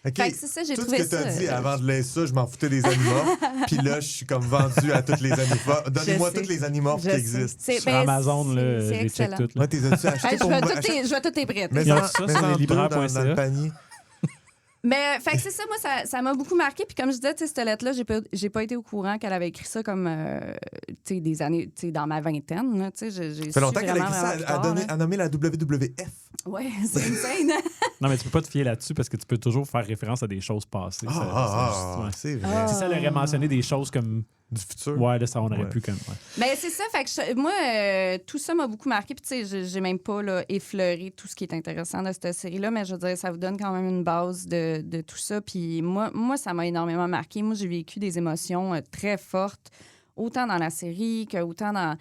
OK. Fait que c'est ça, j'ai Tout trouvé ce que tu as ça, dit avant de lire ça, je m'en foutais des Animorphes. Puis là, je suis comme vendu à toutes les Animorphes. Donnez-moi sais. toutes les Animorphes qui Je sais. existent. Sur Amazon, là, c'est j'ai check excellent. tout. Là. Ouais, t'es as-tu acheté Hey, pour je vais tout les prêter. Mais Ils ont en, tout ça mais sur en les deux libraires.ca. dans le panier. Mais fait que c'est ça, moi, ça m'a beaucoup marqué. Puis comme je disais, cette lettre-là, j'ai pas été au courant qu'elle avait écrit ça comme des années, dans ma vingtaine. Là, j'ai Ça fait longtemps qu'elle a écrit ça, à nommer la WWF. Ouais, c'est insane. Non, mais tu peux pas te fier là-dessus parce que tu peux toujours faire référence à des choses passées. Ouais. C'est vrai. Si ça aurait mentionné des choses comme. Du futur. Ouais, là, ça, on aurait pu comme. Ouais. Mais c'est ça, fait que moi, tout ça m'a beaucoup marqué. Puis, tu sais, j'ai même pas effleuré tout ce qui est intéressant de cette série-là, mais je veux dire, ça vous donne quand même une base de tout ça. Puis, moi, ça m'a énormément marqué. Moi, j'ai vécu des émotions très fortes, autant dans la série qu'autant dans.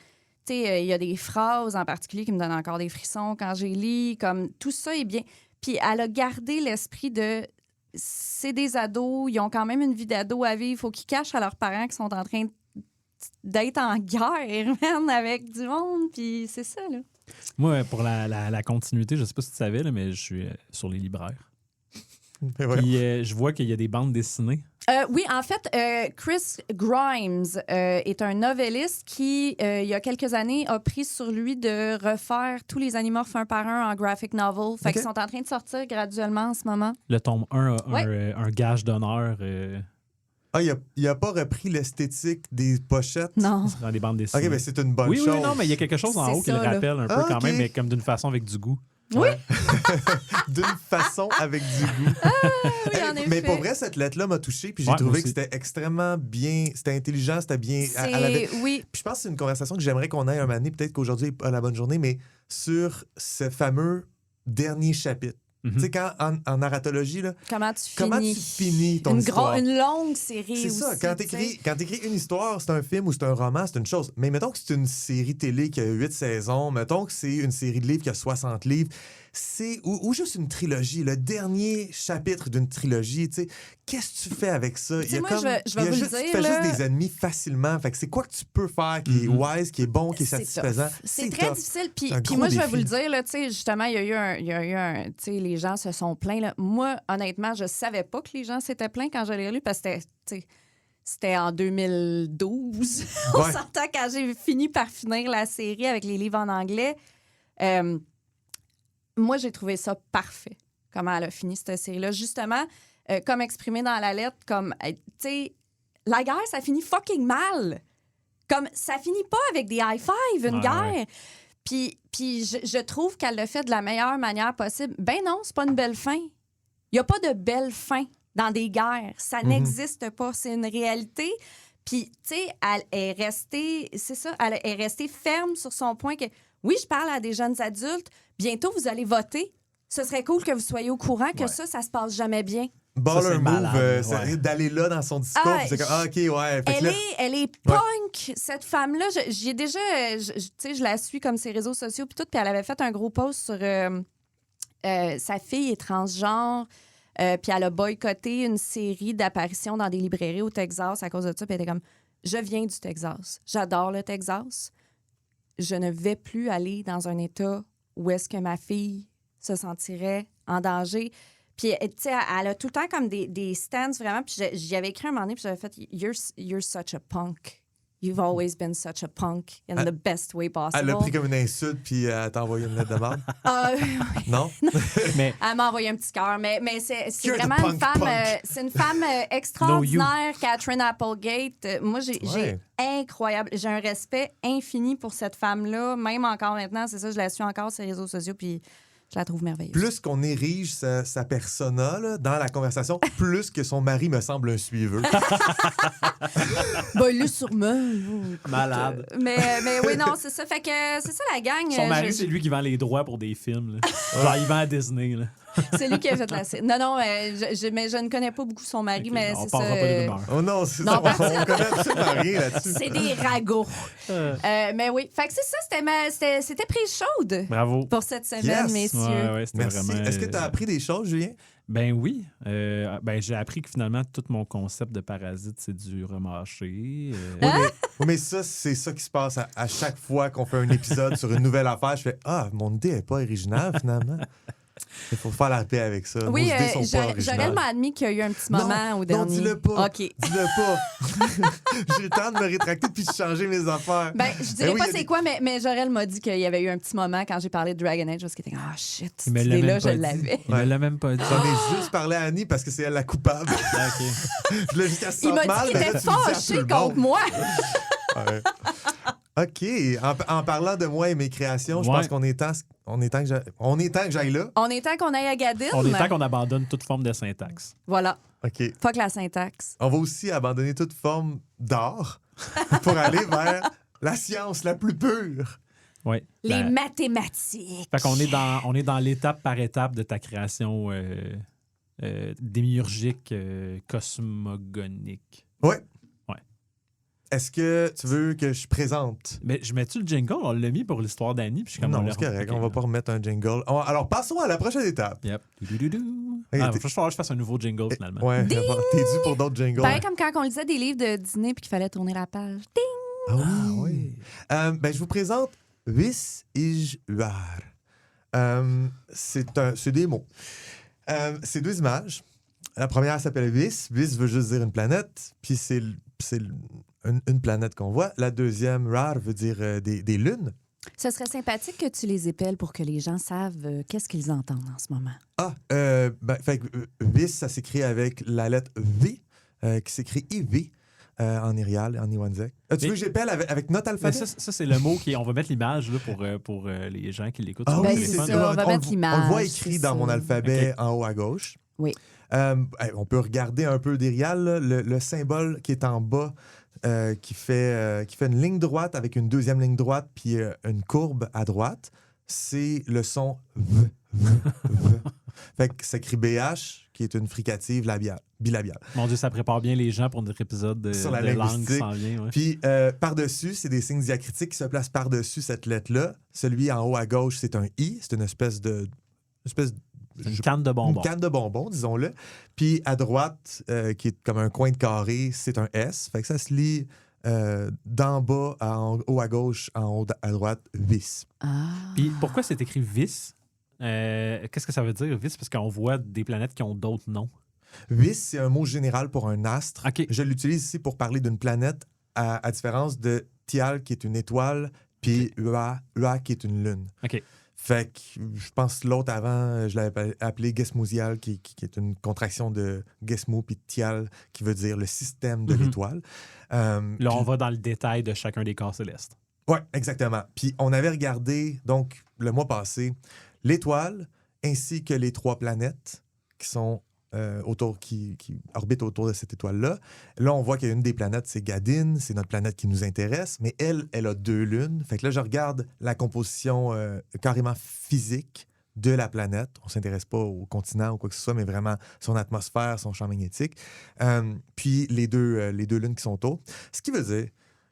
Tu sais, il y a des phrases en particulier qui me donnent encore des frissons quand j'ai lu. Comme tout ça est bien. Puis elle a gardé l'esprit de... C'est des ados, ils ont quand même une vie d'ado à vivre. Il faut qu'ils cachent à leurs parents qu'ils sont en train d'être en guerre, man, avec du monde. Puis c'est ça, là. Moi, pour la continuité, je sais pas si tu savais, là, mais je suis sur les libraires. Puis je vois qu'il y a des bandes dessinées. Oui, en fait, Chris Grimes est un novelliste qui, il y a quelques années, a pris sur lui de refaire tous les Animorphes un par un en graphic novel. Fait qu'ils sont en train de sortir graduellement en ce moment. Le tome 1 a un gage d'honneur. Il a pas repris l'esthétique des pochettes? Non. Dans des bandes dessinées. OK, mais c'est une bonne chose. Oui, non, mais il y a quelque chose en haut qui le rappelle un peu quand même, mais comme d'une façon avec du goût. Oui. D'une façon avec du goût. Oui, en effet. Mais pour vrai, cette lettre-là m'a touché, puis j'ai trouvé que c'était extrêmement bien, c'était intelligent, c'était bien... Oui. Puis je pense que c'est une conversation que j'aimerais qu'on ait un moment donné, peut-être qu'aujourd'hui n'est pas la bonne journée, mais sur ce fameux dernier chapitre. Tu sais, quand en narratologie, là, comment tu finis ton histoire? Une longue série c'est aussi. C'est ça. Quand t'écris une histoire, c'est un film ou c'est un roman, c'est une chose. Mais mettons que c'est une série télé qui a 8 saisons, mettons que c'est une série de livres qui a 60 livres, ou juste une trilogie, le dernier chapitre d'une trilogie, tu sais, qu'est-ce que tu fais avec ça? Je vais vous le dire. Tu fais juste des ennemis facilement. Fait que c'est quoi que tu peux faire qui est wise, qui est bon, qui est satisfaisant? C'est très difficile. Puis moi, je vais vous le dire, là, tu sais, justement, il y a eu un tu sais, les gens se sont plaints. Là. Moi, honnêtement, je savais pas que les gens s'étaient plaints quand je l'ai lu parce que c'était en 2012. On s'entend quand j'ai fini par finir la série avec les livres en anglais. Moi, j'ai trouvé ça parfait, comment elle a fini cette série-là. Justement, comme exprimé dans la lettre, comme, tu sais, la guerre, ça finit fucking mal. Comme, ça finit pas avec des high-five, une guerre. Ouais. Puis je trouve qu'elle l'a fait de la meilleure manière possible. Ben non, c'est pas une belle fin. Il y a pas de belle fin dans des guerres. Ça n'existe pas. C'est une réalité. Puis, tu sais, elle est restée, c'est ça, elle est restée ferme sur son point que, oui, je parle à des jeunes adultes, bientôt vous allez voter. Ce serait cool que vous soyez au courant que ça se passe jamais bien. Baller move, d'aller là dans son discours. C'est comme, OK, ouais. Elle est punk, cette femme-là. J'y ai déjà, tu sais, je la suis comme ses réseaux sociaux puis tout, puis elle avait fait un gros post sur sa fille est transgenre. Puis elle a boycotté une série d'apparitions dans des librairies au Texas à cause de ça. Puis elle était comme, je viens du Texas. J'adore le Texas. Je ne vais plus aller dans un État où est-ce que ma fille se sentirait en danger. Puis, tu sais, elle a tout le temps comme des stands vraiment. Puis j'y avais écrit un moment donné, puis j'avais fait « You're such a punk. You've always been such a punk in the best way possible. » Elle l'a pris comme une insulte, puis elle t'a envoyé une lettre de merde. Non? Mais... Elle m'a envoyé un petit cœur. Mais c'est vraiment une femme... c'est une femme extraordinaire, Catherine Applegate. Moi, j'ai incroyable... J'ai un respect infini pour cette femme-là. Même encore maintenant, c'est ça, je la suis encore sur les réseaux sociaux, puis... Je la trouve merveilleuse. Plus qu'on érige sa persona là, dans la conversation, plus que son mari me semble un suiveux. Ben, il est sûrement. Malade. Mais oui, non, c'est ça. Fait que c'est ça la gang. Son mari, c'est lui qui vend les droits pour des films. Là. Genre, il vend à Disney. Là. C'est lui qui a fait la série. Non, mais je ne connais pas beaucoup son mari, mais c'est ça. On parlera pas de rumeurs. Oh non, c'est ça. On connaît absolument rien là-dessus. C'est des ragots. Mais oui. Fait que c'est ça, c'était prise chaude. Bravo. Pour cette semaine, messieurs. Ouais, merci. Vraiment, est-ce que tu as appris des choses, Julien? Ben oui. J'ai appris que finalement, tout mon concept de parasite, c'est du remâché. Mais ça, c'est ça qui se passe à chaque fois qu'on fait un épisode sur une nouvelle affaire. Je fais « Ah, mon idée n'est pas originale, finalement. » Il faut faire la paix avec ça. Oui, Jorel m'a admis qu'il y a eu un petit moment au dernier. Non, dis-le pas. OK. Dis-le pas. J'ai le temps de me rétracter puis de changer mes affaires. Ben, je dirais pas c'est quoi, mais Jorel m'a dit qu'il y avait eu un petit moment quand j'ai parlé de Dragon Age parce qu'il était « Ah, shit, cette idée-là, je l'avais. » Il me l'a même pas dit. J'en ai juste parlé à Annie parce que c'est elle la coupable. OK. Je l'ai jusqu'à Il m'a dit qu'il était fâché contre moi. Ouais. OK. En parlant de moi et mes créations, je pense qu'on est temps que j'aille là. On est temps qu'on aille à Gadin. On est temps qu'on abandonne toute forme de syntaxe. Voilà. OK. Fuck la syntaxe. On va aussi abandonner toute forme d'art pour aller vers la science la plus pure. Ouais. Les mathématiques. Fait qu'on est dans l'étape par étape de ta création démiurgique, cosmogonique. Oui. Ouais. est-ce que tu veux que je présente? Mais je mets-tu le jingle? On l'a mis pour l'histoire d'Annie. Puis je suis comme, Non, c'est correct. On va pas remettre un jingle. Alors, passons à la prochaine étape. Yep. Hey, Il faut que je fasse un nouveau jingle, finalement. Ouais, t'es dû pour d'autres jingles. Pareil comme quand on lisait des livres de dîner puis qu'il fallait tourner la page. Ding! Ah oui. Je vous présente Vis is war. C'est des mots. C'est 2 images. La première s'appelle Vis. Vis veut juste dire une planète. Puis c'est une planète qu'on voit. La deuxième, Rar, veut dire des lunes. Ce serait sympathique que tu les épelles pour que les gens savent qu'est-ce qu'ils entendent en ce moment. Fait que Vis, ça s'écrit avec la lettre V, qui s'écrit IV en Irial, en Iwanzek. Tu veux que j'épelle avec notre alphabet? Ça, c'est le mot qui... On va mettre l'image là, pour les gens qui l'écoutent. Ah sur oui, le c'est téléphone. ça. On va mettre l'image, On le voit écrit c'est dans ça. mon alphabet en haut à gauche. Oui. On peut regarder un peu d'Irial, là, le symbole qui est en bas, qui fait une ligne droite avec une deuxième ligne droite puis une courbe à droite. C'est le son V. Fait que ça écrit BH, qui est une fricative bilabiale. Mon Dieu, ça prépare bien les gens pour notre épisode de, Sur la de langue linguistique. qui s'en vient. Ouais. Puis par-dessus, c'est des signes diacritiques qui se placent par-dessus cette lettre-là. Celui en haut à gauche, c'est un I. C'est une espèce de Une canne de bonbons. Une canne de bonbons, disons-le. Puis à droite, qui est comme un coin de carré, c'est un S. Fait que ça se lit d'en bas en haut à gauche, en haut à droite, vis. Puis pourquoi c'est écrit vis? Qu'est-ce que ça veut dire, vis? Parce qu'on voit des planètes qui ont d'autres noms. Vis, c'est un mot général pour un astre. OK. Je l'utilise ici pour parler d'une planète, à différence de Tial, qui est une étoile, puis Ua qui est une lune. OK. Fait que je pense que l'autre avant, je l'avais appelé Gesmusial, qui est une contraction de Gesmu, puis Tial, qui veut dire le système de l'étoile. Là, on va dans le détail de chacun des corps célestes. Oui, exactement. Puis on avait regardé, donc, le mois passé, l'étoile ainsi que les 3 planètes qui sont qui orbitent autour de cette étoile-là. Là, on voit qu'il y a une des planètes, c'est Gadin, c'est notre planète qui nous intéresse, mais elle a 2 lunes. Fait que là, je regarde la composition carrément physique de la planète. On ne s'intéresse pas au continent ou quoi que ce soit, mais vraiment son atmosphère, son champ magnétique. Puis les deux lunes qui sont autour. Ce qui veut dire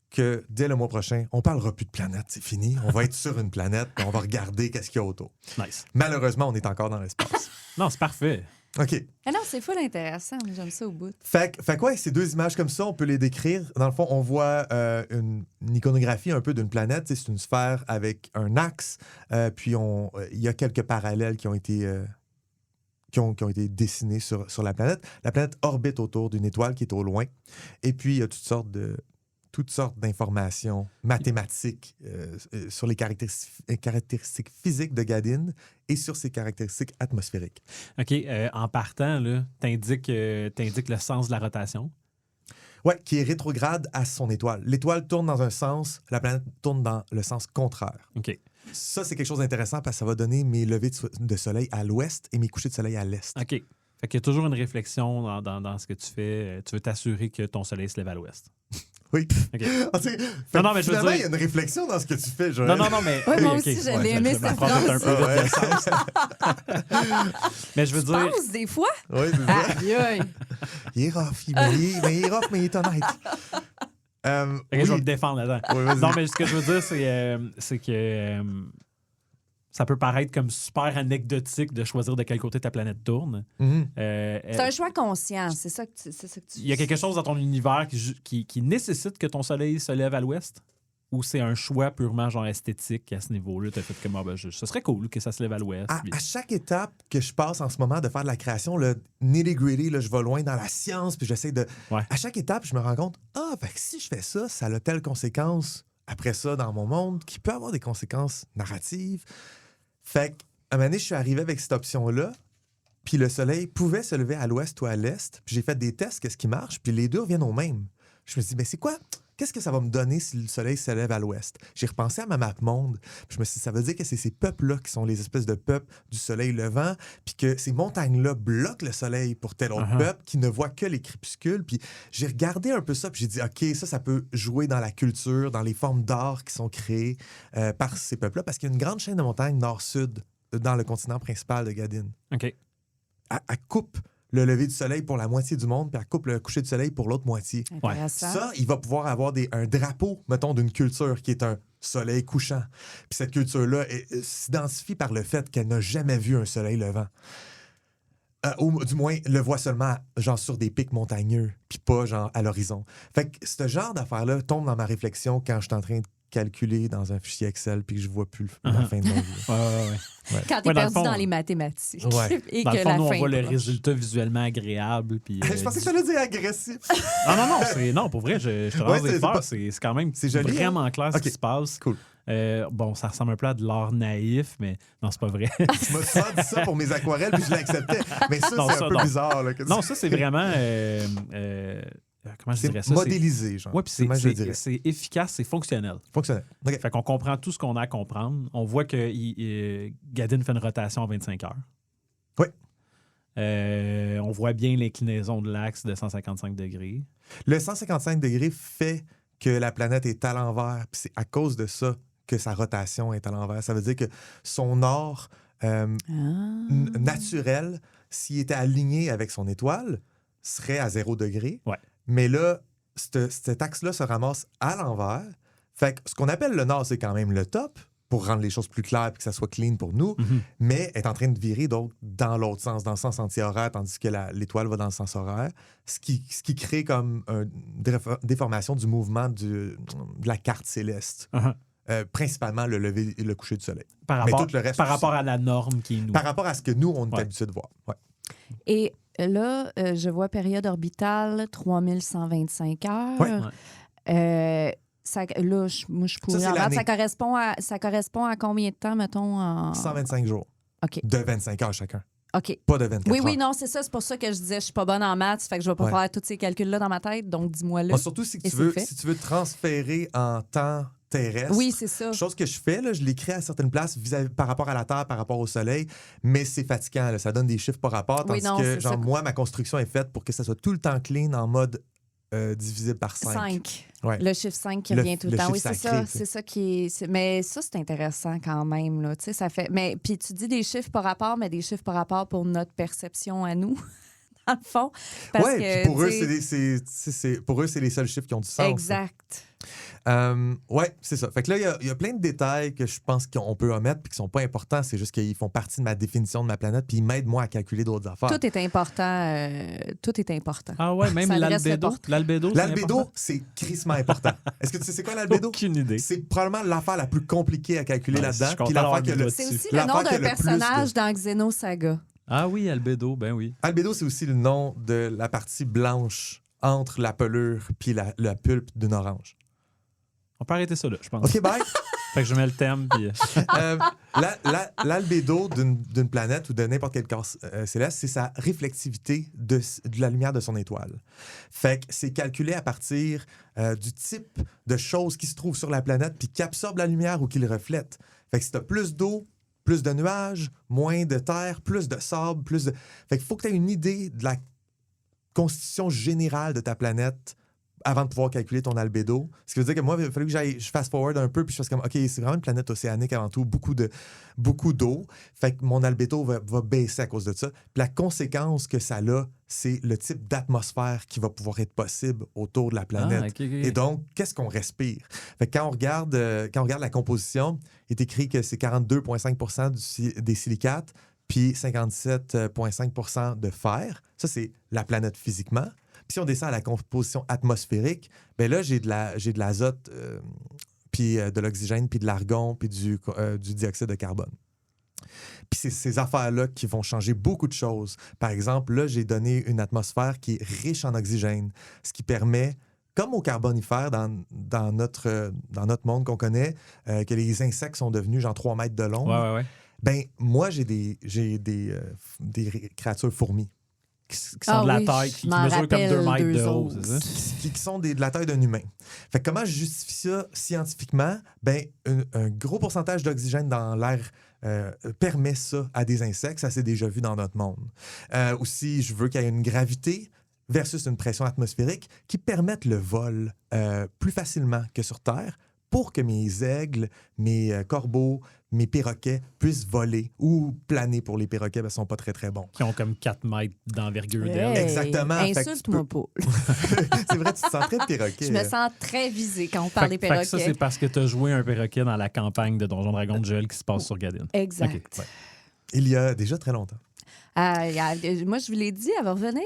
que dès le mois prochain, on ne parlera plus de planète, c'est fini. On va être sur une planète et on va regarder qu'est-ce qu'il y a autour. Nice. Malheureusement, on est encore dans l'espace. Non, c'est parfait. OK. Ah non, c'est full intéressant. J'aime ça au bout. Fait que ouais, ces 2 images comme ça, on peut les décrire. Dans le fond, on voit une iconographie un peu d'une planète. C'est une sphère avec un axe. Puis il y a quelques parallèles qui ont été dessinés sur la planète. La planète orbite autour d'une étoile qui est au loin. Et puis, il y a toutes sortes d'informations mathématiques sur les caractéristiques physiques de Gadin et sur ses caractéristiques atmosphériques. OK. En partant, t'indiques le sens de la rotation. Oui, qui est rétrograde à son étoile. L'étoile tourne dans un sens, la planète tourne dans le sens contraire. OK. Ça, c'est quelque chose d'intéressant parce que ça va donner mes levées de soleil à l'ouest et mes couchers de soleil à l'est. OK. Fait qu'il y a toujours une réflexion dans ce que tu fais. Tu veux t'assurer que ton soleil se lève à l'ouest. Oui. OK. Non, mais je veux finalement, dire- il y a une réflexion dans ce que tu fais, Joël. Non, mais... Ouais, moi OK. aussi, j'avais aimé je cette prends peut-être un phrase. peu vite de sens. Mais je veux Je dire... pense des fois. Oui, c'est ça. Aïe, aïe. Il est rough, mais il est rough, mais il est honnête. Ok, oui. je vais me défendre là-dedans. Oui, vas-y. Non, mais ce que je veux dire, c'est que ça peut paraître comme super anecdotique de choisir de quel côté ta planète tourne. Mhm. C'est un choix conscient. C'est ça que tu Il y a quelque chose dans ton univers qui nécessite que ton soleil se lève à l'ouest? Ou c'est un choix purement genre esthétique à ce niveau-là? Tu as fait comme, ce serait cool que ça se lève à l'ouest. À chaque étape que je passe en ce moment de faire de la création, le nitty-gritty, là, je vais loin dans la science, puis j'essaie de... Ouais. À chaque étape, je me rends compte, fait que si je fais ça, ça a telle conséquence après ça dans mon monde, qui peut avoir des conséquences narratives. Fait qu'à un moment donné, je suis arrivé avec cette option-là, puis le soleil pouvait se lever à l'ouest ou à l'est, puis j'ai fait des tests, qu'est-ce qui marche, puis les deux reviennent au même. Je me suis dit, mais c'est quoi? Qu'est-ce que ça va me donner si le soleil se lève à l'ouest? J'ai repensé à ma map monde. Puis je me suis dit, ça veut dire que c'est ces peuples-là qui sont les espèces de peuples du soleil levant, puis que ces montagnes-là bloquent le soleil pour tel autre peuple qui ne voit que les crépuscules. Puis j'ai regardé un peu ça, puis j'ai dit, OK, ça peut jouer dans la culture, dans les formes d'art qui sont créées par ces peuples-là, parce qu'il y a une grande chaîne de montagnes nord-sud dans le continent principal de Gadin. OK. Elle coupe le lever du soleil pour la moitié du monde, puis elle coupe le coucher du soleil pour l'autre moitié. Intéressant. Ça, il va pouvoir avoir un drapeau, mettons, d'une culture qui est un soleil couchant. Puis cette culture-là s'identifie par le fait qu'elle n'a jamais vu un soleil levant. Ou du moins, le voit seulement genre sur des pics montagneux, puis pas genre à l'horizon. Fait que ce genre d'affaires-là tombe dans ma réflexion quand je suis en train de calculer dans un fichier Excel puis que je vois plus la fin de ma vie. Quand t'es perdu fond, dans les mathématiques. Ouais. Et dans que le fond, la nous, fin on voit le est proche. résultat visuellement agréable. Puis, Je pensais que ça allait dire agressif. Non, pour vrai, je te lance des fleurs. C'est quand même joli, vraiment clair ce Ok. qui se passe. Cool. Bon, ça ressemble un peu à de l'art naïf, mais non, c'est pas vrai. Tu m'as souvent dit ça pour mes aquarelles puis je l'acceptais. Mais ça, Non, c'est ça, un peu non. bizarre. Là, que Non, ça, c'est vraiment... comment je dirais ça? modélisé, genre. Oui, puis Comment je le dirais? c'est efficace, c'est fonctionnel. Fonctionnel. OK. Fait qu'on comprend tout ce qu'on a à comprendre. On voit que Gadin fait une rotation à 25 heures. Oui. On voit bien l'inclinaison de l'axe de 155 degrés. Le 155 degrés fait que la planète est à l'envers, puis c'est à cause de ça que sa rotation est à l'envers. Ça veut dire que son or naturel, s'il était aligné avec son étoile, serait à 0 degré. Ouais. Mais là, cet axe-là se ramasse à l'envers. Fait que ce qu'on appelle le nord, c'est quand même le top, pour rendre les choses plus claires et que ça soit clean pour nous, mais est en train de virer donc dans l'autre sens, dans le sens anti-horaire, tandis que l'étoile va dans le sens horaire, ce qui crée comme une déformation du mouvement de la carte céleste. Principalement le lever et le coucher du soleil. Par Mais rapport, tout le reste par aussi. rapport à la norme qui est nous. Par rapport à ce que nous, on est habitué de voir. Ouais. Et là, je vois période orbitale, 3125 heures. Ouais. Là, moi, je pourrais Ça, c'est en l'année. ça correspond à combien de temps, mettons? 125 jours. OK. De 25 heures chacun. OK. Pas de 24 heures. Oui, non, c'est ça. C'est pour ça que je disais, je suis pas bonne en maths, fait que je vais pas faire tous ces calculs-là dans ma tête. Donc, dis-moi là. Surtout si Et tu veux, c'est fait. si tu veux transférer en temps terrestre. Oui, c'est ça. Chose que je fais, là, je l'écris à certaines places par rapport à la Terre, par rapport au Soleil, mais c'est fatigant. Là, ça donne des chiffres par rapport. Tandis que, genre, moi, ma construction est faite pour que ça soit tout le temps clean en mode divisé par 5. 5. Ouais. Le chiffre 5 qui revient tout le temps. chiffre Oui, c'est sacré, ça. tu sais. C'est ça qui est. Mais ça, c'est intéressant quand même. Là. Tu sais, ça fait. Mais puis tu dis des chiffres par rapport, mais des chiffres par rapport pour notre perception à nous, dans le fond. Parce Oui, que, puis pour eux, tu sais, pour eux, c'est les seuls chiffres qui ont du sens. exact. Oui, c'est ça. Fait que là, il y a plein de détails que je pense qu'on peut omettre puis qui sont pas importants. C'est juste qu'ils font partie de ma définition de ma planète puis ils m'aident, moi, à calculer d'autres affaires. Tout est important. Tout est important. Ah ouais, même Ça le reste l'albédo. importe. L'albédo, c'est L'albédo, important? c'est crissement important. Est-ce que tu sais c'est quoi l'albédo? Aucune idée. C'est probablement l'affaire la plus compliquée à calculer Ouais, je suis là-dedans. content Puis d'avoir l'affaire que mis le... le C'est dessus. aussi le nom L'affaire d'un qui a le plus personnage de- dans Xenosaga. Ah oui, albédo, ben oui. Albédo, c'est aussi le nom de la partie blanche entre la pelure puis la pulpe d'une orange. On peut arrêter ça là, je pense. OK, bye! Fait que je mets le thème, puis... L'albédo d'une planète ou de n'importe quel corps céleste, c'est sa réflexivité de la lumière de son étoile. Fait que c'est calculé à partir du type de choses qui se trouvent sur la planète puis qui absorbent la lumière ou qui le reflètent. Fait que si tu as plus d'eau, plus de nuages, moins de terre, plus de sable, plus de... Fait qu'il faut que tu aies une idée de la constitution générale de ta planète avant de pouvoir calculer ton albédo. Ce qui veut dire que moi, il fallait que je fast-forward un peu puis je fasse comme, OK, c'est vraiment une planète océanique avant tout, beaucoup d'eau. Fait que mon albédo va baisser à cause de ça. Puis la conséquence que ça a, c'est le type d'atmosphère qui va pouvoir être possible autour de la planète. Ah, ok. Et donc, qu'est-ce qu'on respire? Fait que quand on regarde la composition, il est écrit que c'est 42,5 des silicates puis 57,5 de fer. Ça, c'est la planète physiquement. Puis si on descend à la composition atmosphérique, ben là, j'ai de l'azote, puis de l'oxygène, puis de l'argon, puis du dioxyde de carbone. Puis c'est ces affaires-là qui vont changer beaucoup de choses. Par exemple, là, j'ai donné une atmosphère qui est riche en oxygène, ce qui permet, comme au Carbonifère, dans notre monde qu'on connaît, que les insectes sont devenus genre 3 mètres de long. Ouais. Ben moi, j'ai des créatures fourmis. Qui sont de la taille, qui mesurent comme 2 mètres de haut, c'est ça? Qui sont de la taille d'un humain. Fait que comment je justifie ça scientifiquement? Ben, un gros pourcentage d'oxygène dans l'air permet ça à des insectes. Ça s'est déjà vu dans notre monde. Aussi, je veux qu'il y ait une gravité versus une pression atmosphérique qui permettent le vol plus facilement que sur Terre pour que mes aigles, mes corbeaux, mes perroquets puissent voler ou planer pour les perroquets, ils sont pas très, très bons. Qui ont comme 4 mètres d'envergure Hey, d'aile. Exactement. Insulte-moi pas. C'est vrai, tu te sens très perroquet. Je me sens très visée quand on parle des Fait que perroquets. ça, c'est parce que tu as joué un perroquet dans la campagne de Donjon Dragon de Joël qui se passe sur Gadin. Exact. Ok, ouais. Il y a déjà très longtemps. Moi, je vous l'ai dit, elle va revenir.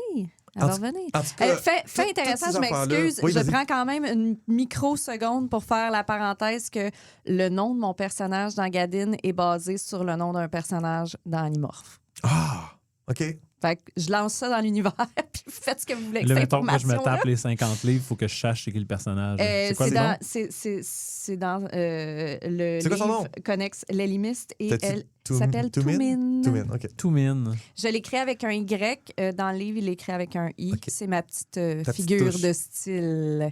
Elle va revenir. En tout cas, Fait intéressant, je m'excuse. Oui, je prends quand même une microseconde pour faire la parenthèse que le nom de mon personnage dans Gadin est basé sur le nom d'un personnage dans Animorph. Ah, OK. Fait que je lance ça dans l'univers, puis vous faites ce que vous voulez avec Là, cette mettons que moi, je me information-là. tape les 50 livres, il faut que je sache c'est qui le personnage. C'est quoi c'est le dans, nom? c'est dans le C'est quoi son nom? livre Connex l'Elimiste et T'as-tu elle Tum- s'appelle Tumin? Tumin. OK. Tumin. Je l'écris avec un Y. Dans le livre, il l'écrit avec un I. OK. C'est ma petite Ta petite figure touche. de style.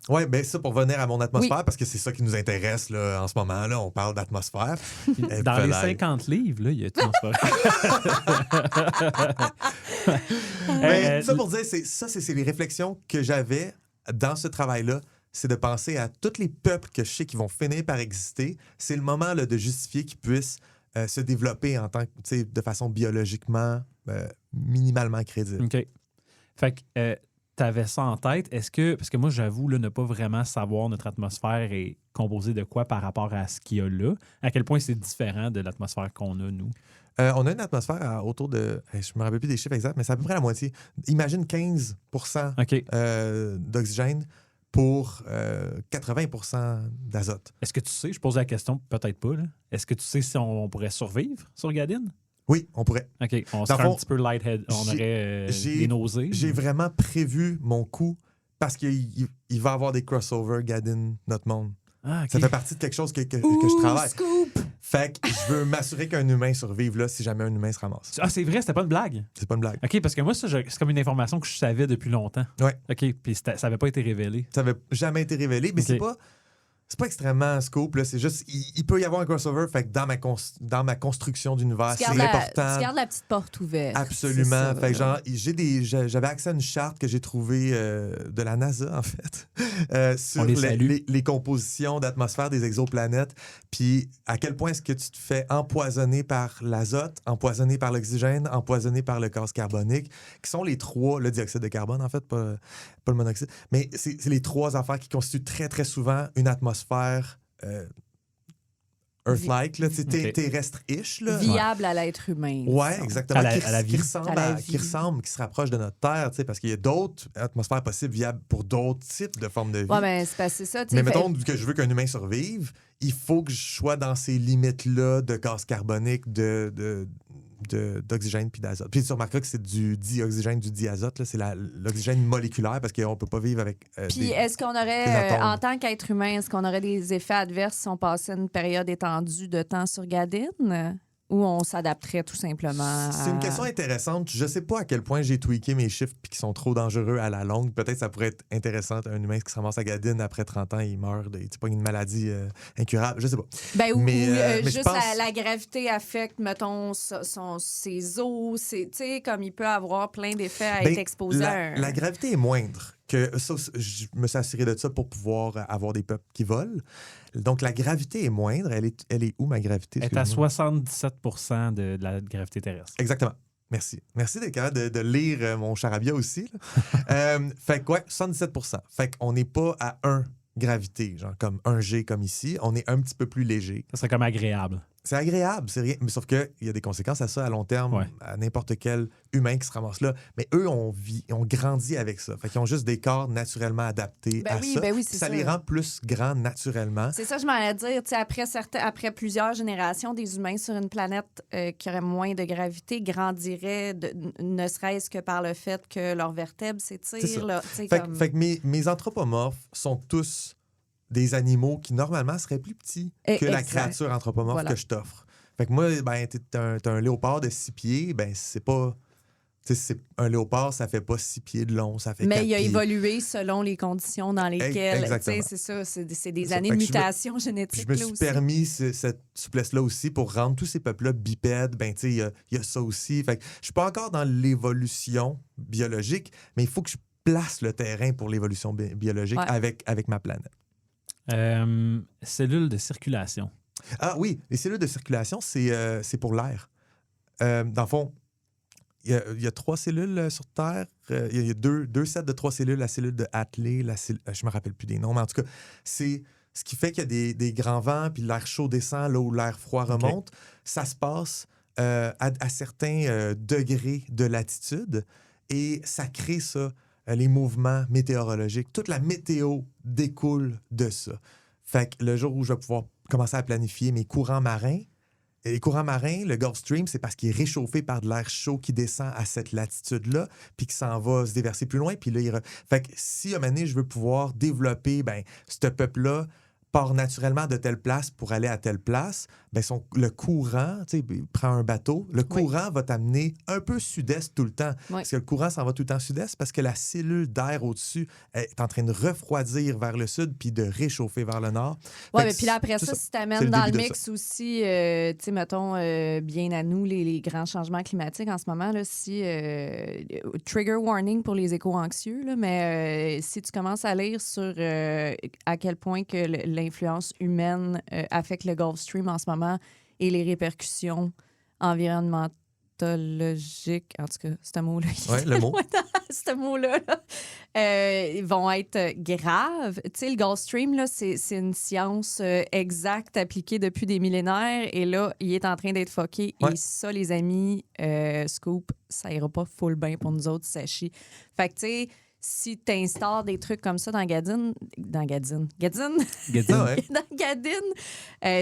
Oui, bien ça, pour revenir à mon atmosphère, parce que c'est ça qui nous intéresse là, en ce moment. Là, on parle d'atmosphère. Dans les 50 livres, là, il y a tout en Mais ça pour dire, c'est les réflexions que j'avais dans ce travail-là. C'est de penser à tous les peuples que je sais qui vont finir par exister. C'est le moment là, de justifier qu'ils puissent se développer en tant que, de façon biologiquement minimalement crédible. OK. Fait que tu avais ça en tête. Est-ce que, parce que moi, j'avoue, là, ne pas vraiment savoir notre atmosphère est composée de quoi par rapport à ce qu'il y a là, à quel point c'est différent de l'atmosphère qu'on a, nous. On a une atmosphère autour de... Je me rappelle plus des chiffres exacts, mais c'est à peu près la moitié. Imagine 15 OK. d'oxygène pour 80 d'azote. Est-ce que tu sais, je pose la question, peut-être pas, là. Est-ce que tu sais si on pourrait survivre sur Gadin? Oui, on pourrait. OK. On Dans serait le un fond, petit peu lighthead. On aurait des nausées. J'ai vraiment prévu mon coup parce qu'il va y avoir des crossovers Gadin, notre monde. Ah, OK. Ça fait partie de quelque chose que je travaille. Scoop! Fait que je veux m'assurer qu'un humain survive là si jamais un humain se ramasse. Ah, c'est vrai, c'était pas une blague. C'est pas une blague. OK, parce que moi, ça, c'est comme une information que je savais depuis longtemps. Ouais. OK, puis ça n'avait pas été révélé. Ça n'avait jamais été révélé, mais Ok. c'est pas extrêmement scope. Là. C'est juste, il peut y avoir un crossover. Fait que dans ma construction d'univers, Tu c'est important. gardes la petite porte ouverte. Absolument. C'est ça, Fait que là. genre, j'avais accès à une charte que j'ai trouvée de la NASA, en fait, sur On les salue. les compositions d'atmosphère des exoplanètes. Puis à quel point est-ce que tu te fais empoisonner par l'azote, empoisonner par l'oxygène, empoisonner par le gaz carbonique, qui sont les trois, le dioxyde de carbone, en fait, pas le monoxyde. Mais c'est les trois affaires qui constituent très, très souvent une atmosphère Earth-like, là, terrestre-ish. Là. Viable à l'être humain. Ouais, disons. exactement. À la Qui vie. ressemble, À la vie. qui se rapproche de notre Terre, parce qu'il y a d'autres atmosphères possibles viables pour d'autres types de formes de vie. Ouais, mais c'est parce que c'est ça. tu Mais sais, mettons que je veux qu'un humain survive, il faut que je sois dans ces limites-là de gaz carbonique, d'oxygène puis d'azote. Puis tu remarqueras que c'est du dioxygène, du diazote, là, c'est l'oxygène moléculaire parce qu'on peut pas vivre avec Puis est-ce qu'on des aurait, atomes. en tant qu'être humain, est-ce qu'on aurait des effets adverses si on passait une période étendue de temps sur Gadin? Ou on s'adapterait tout simplement C'est une question intéressante. Je sais pas à quel point j'ai tweaké mes chiffres puis qui sont trop dangereux à la longue. Peut-être ça pourrait être intéressant. Un humain qui se ramasse à Gadin après 30 ans, il meurt. C'est pas une maladie incurable. Je sais pas. Ben, Mais je juste pense- la gravité affecte, mettons, ses os. Tu sais, comme il peut avoir plein d'effets à Ben, être exposé à un... la gravité est moindre. Que ça, je me suis assuré de ça pour pouvoir avoir des peuples qui volent. Donc, la gravité est moindre. Elle est où, ma gravité? Elle est à Excuse-moi. 77% de la gravité terrestre. Exactement. Merci. Merci d'être capable de lire mon charabia aussi. Là. Fait que, ouais, 77%. Fait qu'on n'est pas à 1 gravité, genre comme 1 G comme ici. On est un petit peu plus léger. Ça serait comme agréable. C'est agréable, c'est rien. Mais sauf qu'il y a des conséquences à ça à long terme, Ouais. à n'importe quel humain qui se ramasse là. Mais eux, ont grandi avec ça. Fait qu'ils ont juste des corps naturellement adaptés Ben à oui, ça. ben oui, Puis c'est ça ça. les rend plus grands naturellement. C'est ça, je m'en allais dire. Tu sais, après plusieurs générations, des humains sur une planète qui aurait moins de gravité grandiraient, ne serait-ce que par le fait que leurs vertèbres C'est ça. s'étirent. Là, tu sais, Fait, comme... fait que mes anthropomorphes sont tous des animaux qui, normalement, seraient plus petits que la Exact. créature anthropomorphe Voilà. que je t'offre. Fait que moi, ben, t'as un léopard de 6 pieds, ben, c'est pas... Tu sais, un léopard, ça fait pas 6 pieds de long, ça fait 4 Mais il a pieds. évolué selon les conditions dans lesquelles... Exactement. Tu sais, c'est ça, c'est des Ça. années Fait de que je me- mutation Puis génétique. je me là suis aussi. permis cette souplesse-là aussi pour rendre tous ces peuples-là bipèdes. Ben, tu sais, il y a ça aussi. Fait que je suis pas encore dans l'évolution biologique, mais il faut que je place le terrain pour l'évolution biologique Ouais. avec ma planète. Cellule de circulation. Ah oui, les cellules de circulation, c'est pour l'air. Dans le fond, il y a 3 cellules sur Terre. Il y a deux sets de 3 cellules. La cellule de Hadley, je me rappelle plus des noms, mais en tout cas, c'est ce qui fait qu'il y a des grands vents, puis l'air chaud descend là où l'air froid remonte. Ça se passe à certains degrés de latitude et ça crée ça, les mouvements météorologiques. Toute la météo découle de ça. Fait que le jour où je vais pouvoir commencer à planifier mes courants marins, et les courants marins, le Gulf Stream, c'est parce qu'il est réchauffé par de l'air chaud qui descend à cette latitude-là, puis qui s'en va se déverser plus loin. Puis là, fait que si à un moment donné, je veux pouvoir développer, ce peuple-là part naturellement de telle place pour aller à telle place, le courant, tu sais, prend un bateau, le courant va t'amener un peu sud-est tout le temps. Oui. Parce que le courant s'en va tout le temps sud-est parce que la cellule d'air au-dessus est en train de refroidir vers le sud puis de réchauffer vers le nord. Oui, mais puis là, après ça, si tu amènes dans le mix aussi, tu sais, mettons, bien à nous, les grands changements climatiques en ce moment, là, si trigger warning pour les éco-anxieux, là, mais si tu commences à lire sur à quel point que l'influence humaine affecte le Gulf Stream en ce moment et les répercussions environnementologiques, en tout cas, ce mot-là. Oui, le mot. Ce mot-là, vont être graves. Tu sais, le Gulf Stream, là, c'est une science exacte appliquée depuis des millénaires et là, il est en train d'être fucké. Ouais. Et ça, les amis, Scoop, ça ira pas full bain pour nous autres, ça chie. Fait que, tu sais, si tu instaures des trucs comme ça dans Gadine, tu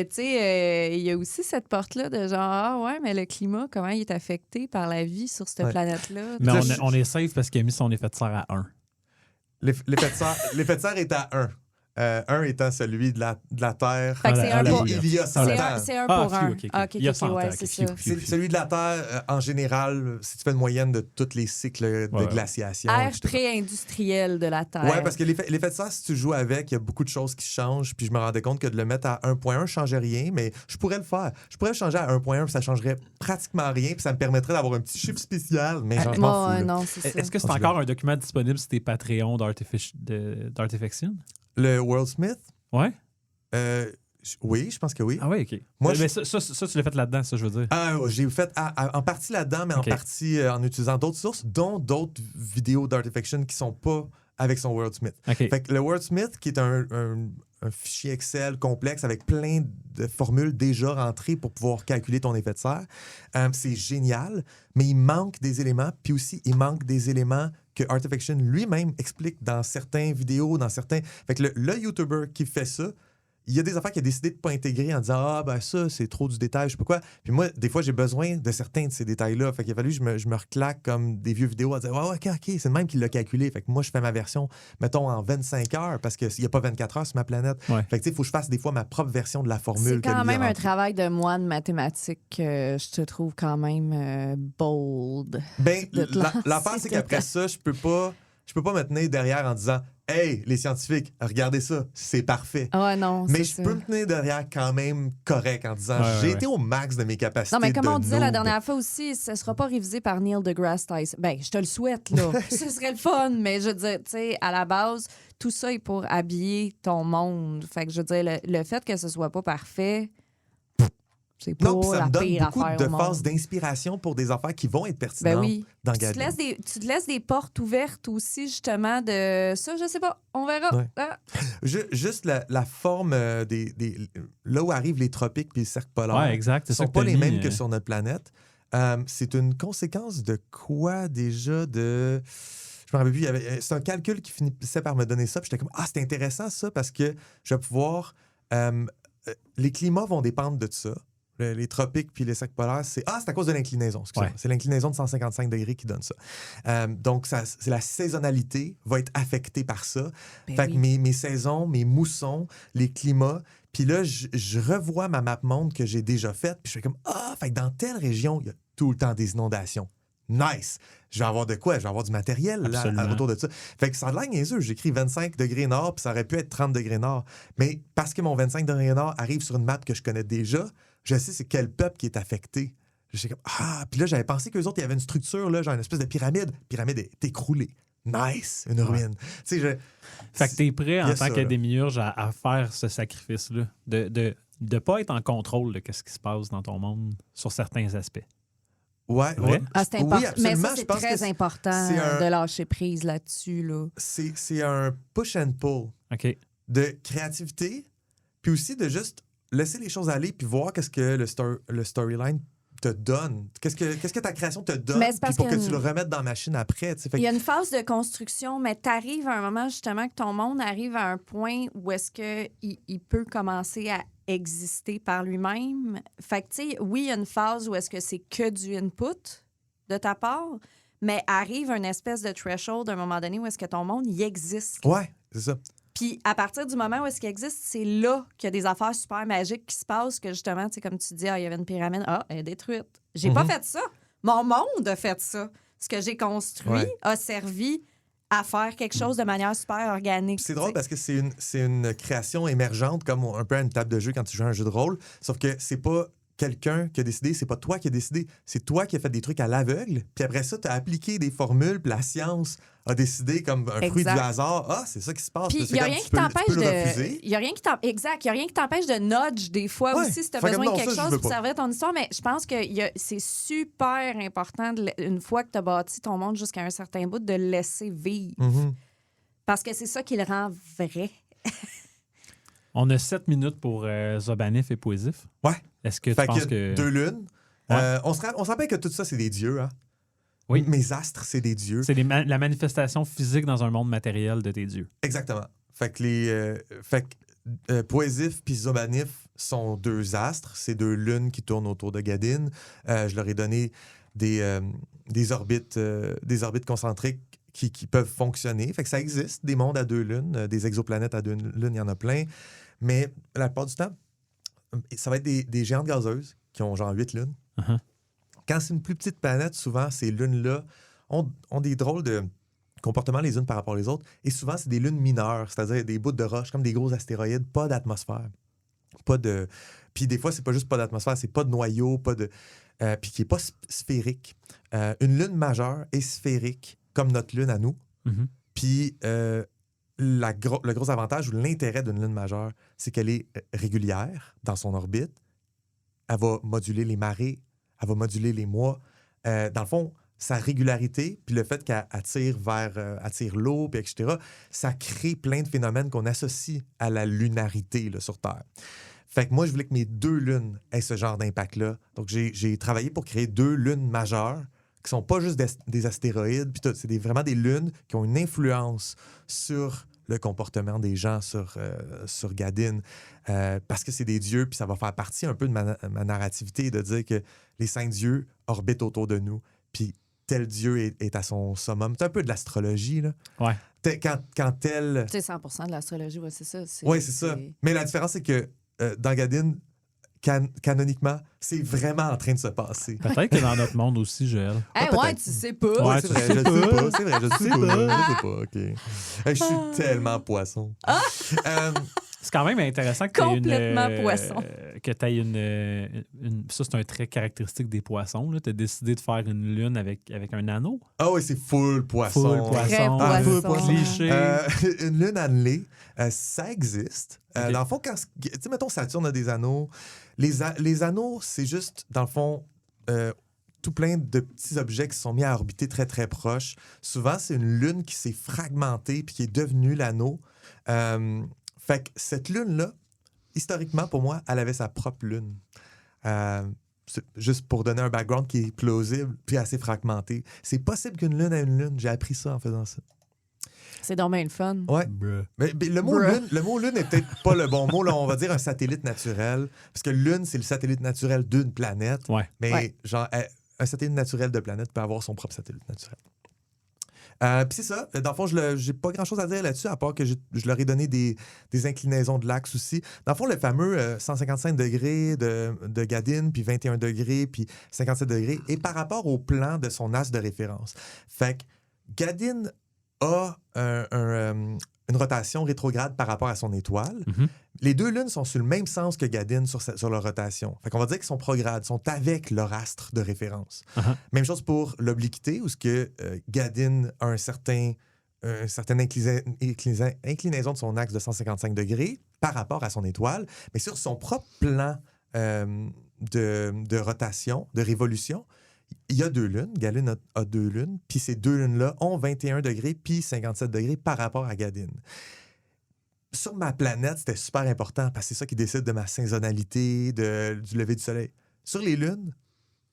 sais, il y a aussi cette porte-là de genre, ouais, mais le climat, comment il est affecté par la vie sur cette planète-là? Mais on est safe parce qu'il a mis son effet de serre à 1. L'effet de serre est à 1. 1 étant celui de la Terre. Fait que c'est 1 pour 1. Il y a 100 ans. C'est 1 pour 1. Il y a 100 ans. C'est ça. C'est celui de la Terre, en général, si tu fais une moyenne de tous les cycles de glaciation. Ère pré-industriel de la Terre. Oui, parce que l'effet de serre, si tu joues avec, il y a beaucoup de choses qui changent. Puis je me rendais compte que de le mettre à 1.1 ne changeait rien, mais je pourrais le faire. Je pourrais le changer à 1.1, puis ça ne changerait pratiquement rien, puis ça me permettrait d'avoir un petit chiffre spécial. Mais je m'en fous. Non, c'est ça. Est-ce que c'est encore un document disponible sur tes Patreons d'Artifiction? Le Worldsmith? Ouais. Oui, je pense que oui. Ah oui, OK. Moi, mais ça, tu l'as fait là-dedans, ça, je veux dire. J'ai fait en partie là-dedans, mais en partie en utilisant d'autres sources, dont d'autres vidéos d'Artifiction qui sont pas avec son Worldsmith. Okay. Fait que le Worldsmith, qui est un fichier Excel complexe avec plein de formules déjà rentrées pour pouvoir calculer ton effet de serre, c'est génial, mais il manque des éléments, puis aussi, il manque des éléments que Artifiction lui-même explique dans certaines vidéos, dans certains... Fait que le YouTuber qui fait ça, il y a des affaires qu'il a décidé de ne pas intégrer en disant « Ah, ben ça, c'est trop du détail, je sais pas quoi. » Puis moi, des fois, j'ai besoin de certains de ces détails-là. Fait qu'il a fallu que je me reclaque comme des vieux vidéos à dire « Ah, OK, c'est le même qui l'a calculé. » Fait que moi, je fais ma version, mettons, en 25 heures parce qu'il n'y a pas 24 heures sur ma planète. Ouais. Fait que tu sais, il faut que je fasse des fois ma propre version de la formule. C'est quand même un travail de moine mathématique je te trouve quand même bold. Ben, l'affaire, c'est qu'après ça, je peux pas me tenir derrière en disant « Hey, les scientifiques, regardez ça, c'est parfait. » Non, mais je peux me tenir derrière quand même correct en disant j'ai été au max de mes capacités. Non, mais comme on disait la dernière fois aussi, ça ne sera pas révisé par Neil deGrasse Tyson. Ben, je te le souhaite, là. Ce serait le fun, mais je veux dire, tu sais, à la base, tout ça est pour habiller ton monde. Fait que je veux dire, le fait que ce soit pas parfait... C'est pas non, ça la me donne pire beaucoup affaire de phases d'inspiration pour des affaires qui vont être pertinentes dans Gadine. Tu te laisses des portes ouvertes aussi, justement, de ça, je sais pas, on verra. Ouais. Juste la forme là où arrivent les tropiques et les cercles polaires ne sont pas les mêmes que sur notre planète. C'est une conséquence de quoi déjà? Je me rappelle plus, c'est un calcul qui finissait par me donner ça. Puis j'étais comme, c'est intéressant ça parce que je vais pouvoir... les climats vont dépendre de ça. Les tropiques puis les cercles polaires, c'est à cause de l'inclinaison. Ouais. C'est l'inclinaison de 155 degrés qui donne ça. Donc, c'est la saisonnalité va être affectée par ça. Fait que mes saisons, mes moussons, les climats. Puis là, je revois ma map monde que j'ai déjà faite. Puis je fais comme, fait que dans telle région, il y a tout le temps des inondations. Nice! Je vais avoir de quoi? Je vais avoir du matériel là, autour de ça. Fait que ça a l'air niaiseux. J'écris 25 degrés nord, puis ça aurait pu être 30 degrés nord. Mais parce que mon 25 degrés nord arrive sur une map que je connais déjà, je sais c'est quel peuple qui est affecté. Je sais comme, puis là, j'avais pensé qu'eux autres, il y avait une structure, là, genre une espèce de pyramide. La pyramide est écroulée. Nice! Une ruine. Fait que t'es prêt en tant qu'académiurge à faire ce sacrifice-là, de de ne pas être en contrôle de ce qui se passe dans ton monde sur certains aspects. Ouais. C'est important. Oui, absolument. Mais ça, c'est très important de lâcher prise là-dessus. Là. C'est un push and pull de créativité, puis aussi de juste laisser les choses aller, puis voir qu'est-ce que le storyline te donne. Qu'est-ce que ta création te donne pour que tu le remettes dans la machine après. Il y a une phase de construction, mais tu arrives à un moment, justement, que ton monde arrive à un point où est-ce qu'il peut commencer à exister par lui-même. Fait que, tu sais, oui, il y a une phase où est-ce que c'est que du input de ta part, mais arrive une espèce de threshold à un moment donné où est-ce que ton monde, il existe. Ouais, c'est ça. Puis à partir du moment où est-ce qu'il existe, c'est là qu'il y a des affaires super magiques qui se passent, que justement, tu sais, comme tu dis, il y avait une pyramide, elle est détruite. J'ai pas fait ça. Mon monde a fait ça. Ce que j'ai construit a servi à faire quelque chose de manière super organique. C'est drôle parce que c'est une création émergente, comme un peu à une table de jeu quand tu joues à un jeu de rôle, sauf que c'est pas quelqu'un qui a décidé, c'est pas toi qui as décidé, c'est toi qui as fait des trucs à l'aveugle, puis après ça, tu as appliqué des formules, puis la science a décidé comme un fruit du hasard, c'est ça qui se passe. Puis il n'y a rien qui t'empêche de... Il y a rien qui t'empêche de nudge des fois aussi si tu as besoin de quelque chose pour servir ton histoire, mais je pense que c'est super important, une fois que tu as bâti ton monde jusqu'à un certain bout, de le laisser vivre. Mm-hmm. Parce que c'est ça qui le rend vrai. On a 7 minutes pour Zobanif et Poésif. Ouais. Est-ce que tu penses que... 2 lunes. Ouais. On se rappelle que tout ça, c'est des dieux. Hein? Oui. Mes astres, c'est des dieux. C'est la manifestation physique dans un monde matériel de tes dieux. Exactement. Fait que Poésif puis Zobanif sont 2 astres. C'est 2 lunes qui tournent autour de Gadin. Je leur ai donné des orbites concentriques qui peuvent fonctionner. Fait que ça existe, des mondes à 2 lunes, des exoplanètes à 2 lunes, il y en a plein. Mais la plupart du temps, ça va être des géantes gazeuses qui ont genre 8 lunes. Uh-huh. Quand c'est une plus petite planète, souvent, ces lunes-là ont des drôles de comportements les unes par rapport aux autres. Et souvent, c'est des lunes mineures, c'est-à-dire des bouts de roche, comme des gros astéroïdes, pas d'atmosphère. Puis des fois, c'est pas juste pas d'atmosphère, c'est pas de noyau, puis qui est pas sphérique. Une lune majeure est sphérique, comme notre lune à nous. Mm-hmm. Puis le gros avantage ou l'intérêt d'une lune majeure, c'est qu'elle est régulière dans son orbite. Elle va moduler les marées, elle va moduler les mois. Dans le fond, sa régularité, puis le fait qu'elle attire l'eau, puis etc., ça crée plein de phénomènes qu'on associe à la lunarité là, sur Terre. Fait que moi, je voulais que mes 2 lunes aient ce genre d'impact-là. Donc, j'ai travaillé pour créer 2 lunes majeures qui sont pas juste des astéroïdes, puis c'est vraiment des lunes qui ont une influence sur le comportement des gens sur Gadin, parce que c'est des dieux, puis ça va faire partie un peu de ma narrativité, de dire que les 5 dieux orbitent autour de nous, puis tel dieu est à son summum. C'est un peu de l'astrologie, là. Ouais. Quand tel... C'est 100% de l'astrologie, c'est ça. Oui, c'est ça. Mais la différence, c'est que dans Gadin, canoniquement, c'est vraiment en train de se passer. Peut-être que dans notre monde aussi, Joël. Ouais, tu sais pas. Ouais, c'est vrai, je sais pas. C'est vrai, je sais pas. OK. Je suis tellement poisson. C'est quand même intéressant que tu aies complètement poisson. Que tu aies une... Ça, c'est un trait caractéristique des poissons. Tu as décidé de faire une lune avec un anneau. Ah oui, c'est full poisson. Très poisson. Cliché. Une lune annelée, ça existe. Okay. Dans le fond, tu sais, mettons, Saturne a des anneaux. Les anneaux, c'est juste, dans le fond, tout plein de petits objets qui sont mis à orbiter très, très proches. Souvent, c'est une lune qui s'est fragmentée puis qui est devenue l'anneau. Fait que cette lune-là, historiquement, pour moi, elle avait sa propre lune. Juste pour donner un background qui est plausible puis assez fragmenté. C'est possible qu'une lune ait une lune. J'ai appris ça en faisant ça. C'est dommage le fun. Ouais. Mais le mot lune n'est peut-être pas le bon mot. Là, on va dire un satellite naturel. Parce que lune, c'est le satellite naturel d'une planète. Ouais. Mais genre, un satellite naturel de planète peut avoir son propre satellite naturel. Puis c'est ça. Dans le fond, j'ai pas grand-chose à dire là-dessus, à part que je leur ai donné des inclinaisons de l'axe aussi. Dans le fond, le fameux 155 degrés de Gadin, puis 21 degrés, puis 57 degrés, est par rapport au plan de son axe de référence. Fait que Gadin a une rotation rétrograde par rapport à son étoile. Mm-hmm. Les 2 lunes sont sur le même sens que Gadin sur leur rotation. Fait qu'on va dire qu'ils sont progrades, sont avec leur astre de référence. Uh-huh. Même chose pour l'obliquité, où Gadin a une certaine inclinaison de son axe de 155 degrés, par rapport à son étoile, mais sur son propre plan de rotation, de révolution, il y a 2 lunes. Galine a 2 lunes, puis ces 2 lunes-là ont 21 degrés puis 57 degrés par rapport à Gadine. Sur ma planète, c'était super important parce que c'est ça qui décide de ma saisonnalité, du lever du soleil. Sur les lunes,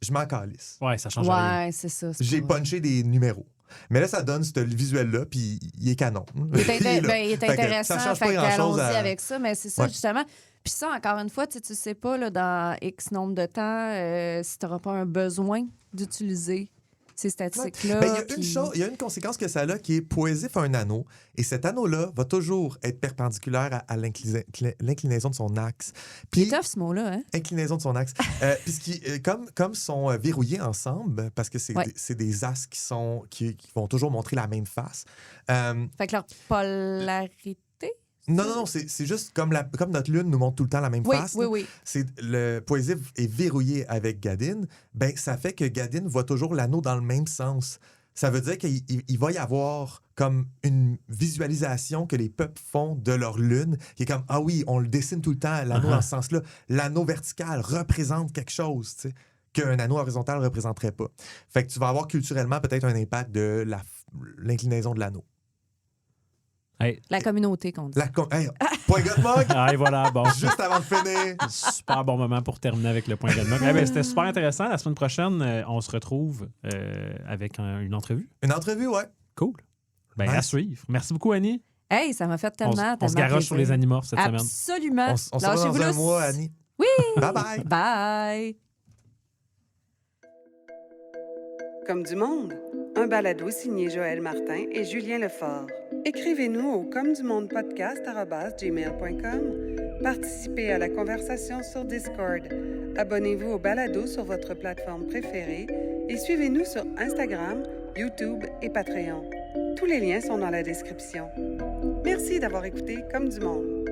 je m'en calisse. Ouais, ça change rien. Ouais, c'est ça. J'ai punché des numéros. Mais là, ça donne ce visuel-là, puis il est canon. Il est intéressant. Ça change pas grand-chose. Allons-y avec ça, mais c'est ça, justement. Puis ça, encore une fois, tu sais pas, là, dans X nombre de temps, si tu n'auras pas un besoin d'utiliser ces statistiques-là. Il y a une conséquence que ça a, qui est Poésif a un anneau, et cet anneau-là va toujours être perpendiculaire à l'inclinaison de son axe. Puis, c'est tough, ce mot-là, hein? Inclinaison de son axe. Comme sont verrouillés ensemble, parce que c'est des astres qui vont toujours montrer la même face. Fait que leur polarité... Non, c'est juste comme notre lune nous montre tout le temps la même face. Oui. Le Poésif est verrouillé avec Gadine. Ben, ça fait que Gadine voit toujours l'anneau dans le même sens. Ça veut dire qu'il va y avoir comme une visualisation que les peuples font de leur lune, qui est comme, ah oui, on le dessine tout le temps, l'anneau dans ce sens-là. L'anneau vertical représente quelque chose, tu sais, qu'un anneau horizontal ne représenterait pas. Fait que tu vas avoir culturellement peut-être un impact de l'inclinaison de l'anneau. Hey. La communauté, qu'on dit. Point Godmog! Voilà, bon. Juste avant de finir. Super bon moment pour terminer avec le point Godmog. C'était super intéressant. La semaine prochaine, on se retrouve avec une entrevue. Une entrevue, ouais. Cool. À suivre. Merci beaucoup, Annie. Hey, ça m'a fait tellement On se garoche sur les animorphes cette semaine. Absolument. On se revoit dans un mois, Annie. Oui! Bye-bye. Bye! Comme du monde, un balado signé Joël Martin et Julien Lefort. Écrivez-nous au commedumondepodcast@gmail.com. Participez à la conversation sur Discord. Abonnez-vous au balado sur votre plateforme préférée et suivez-nous sur Instagram, YouTube et Patreon. Tous les liens sont dans la description. Merci d'avoir écouté Comme du monde.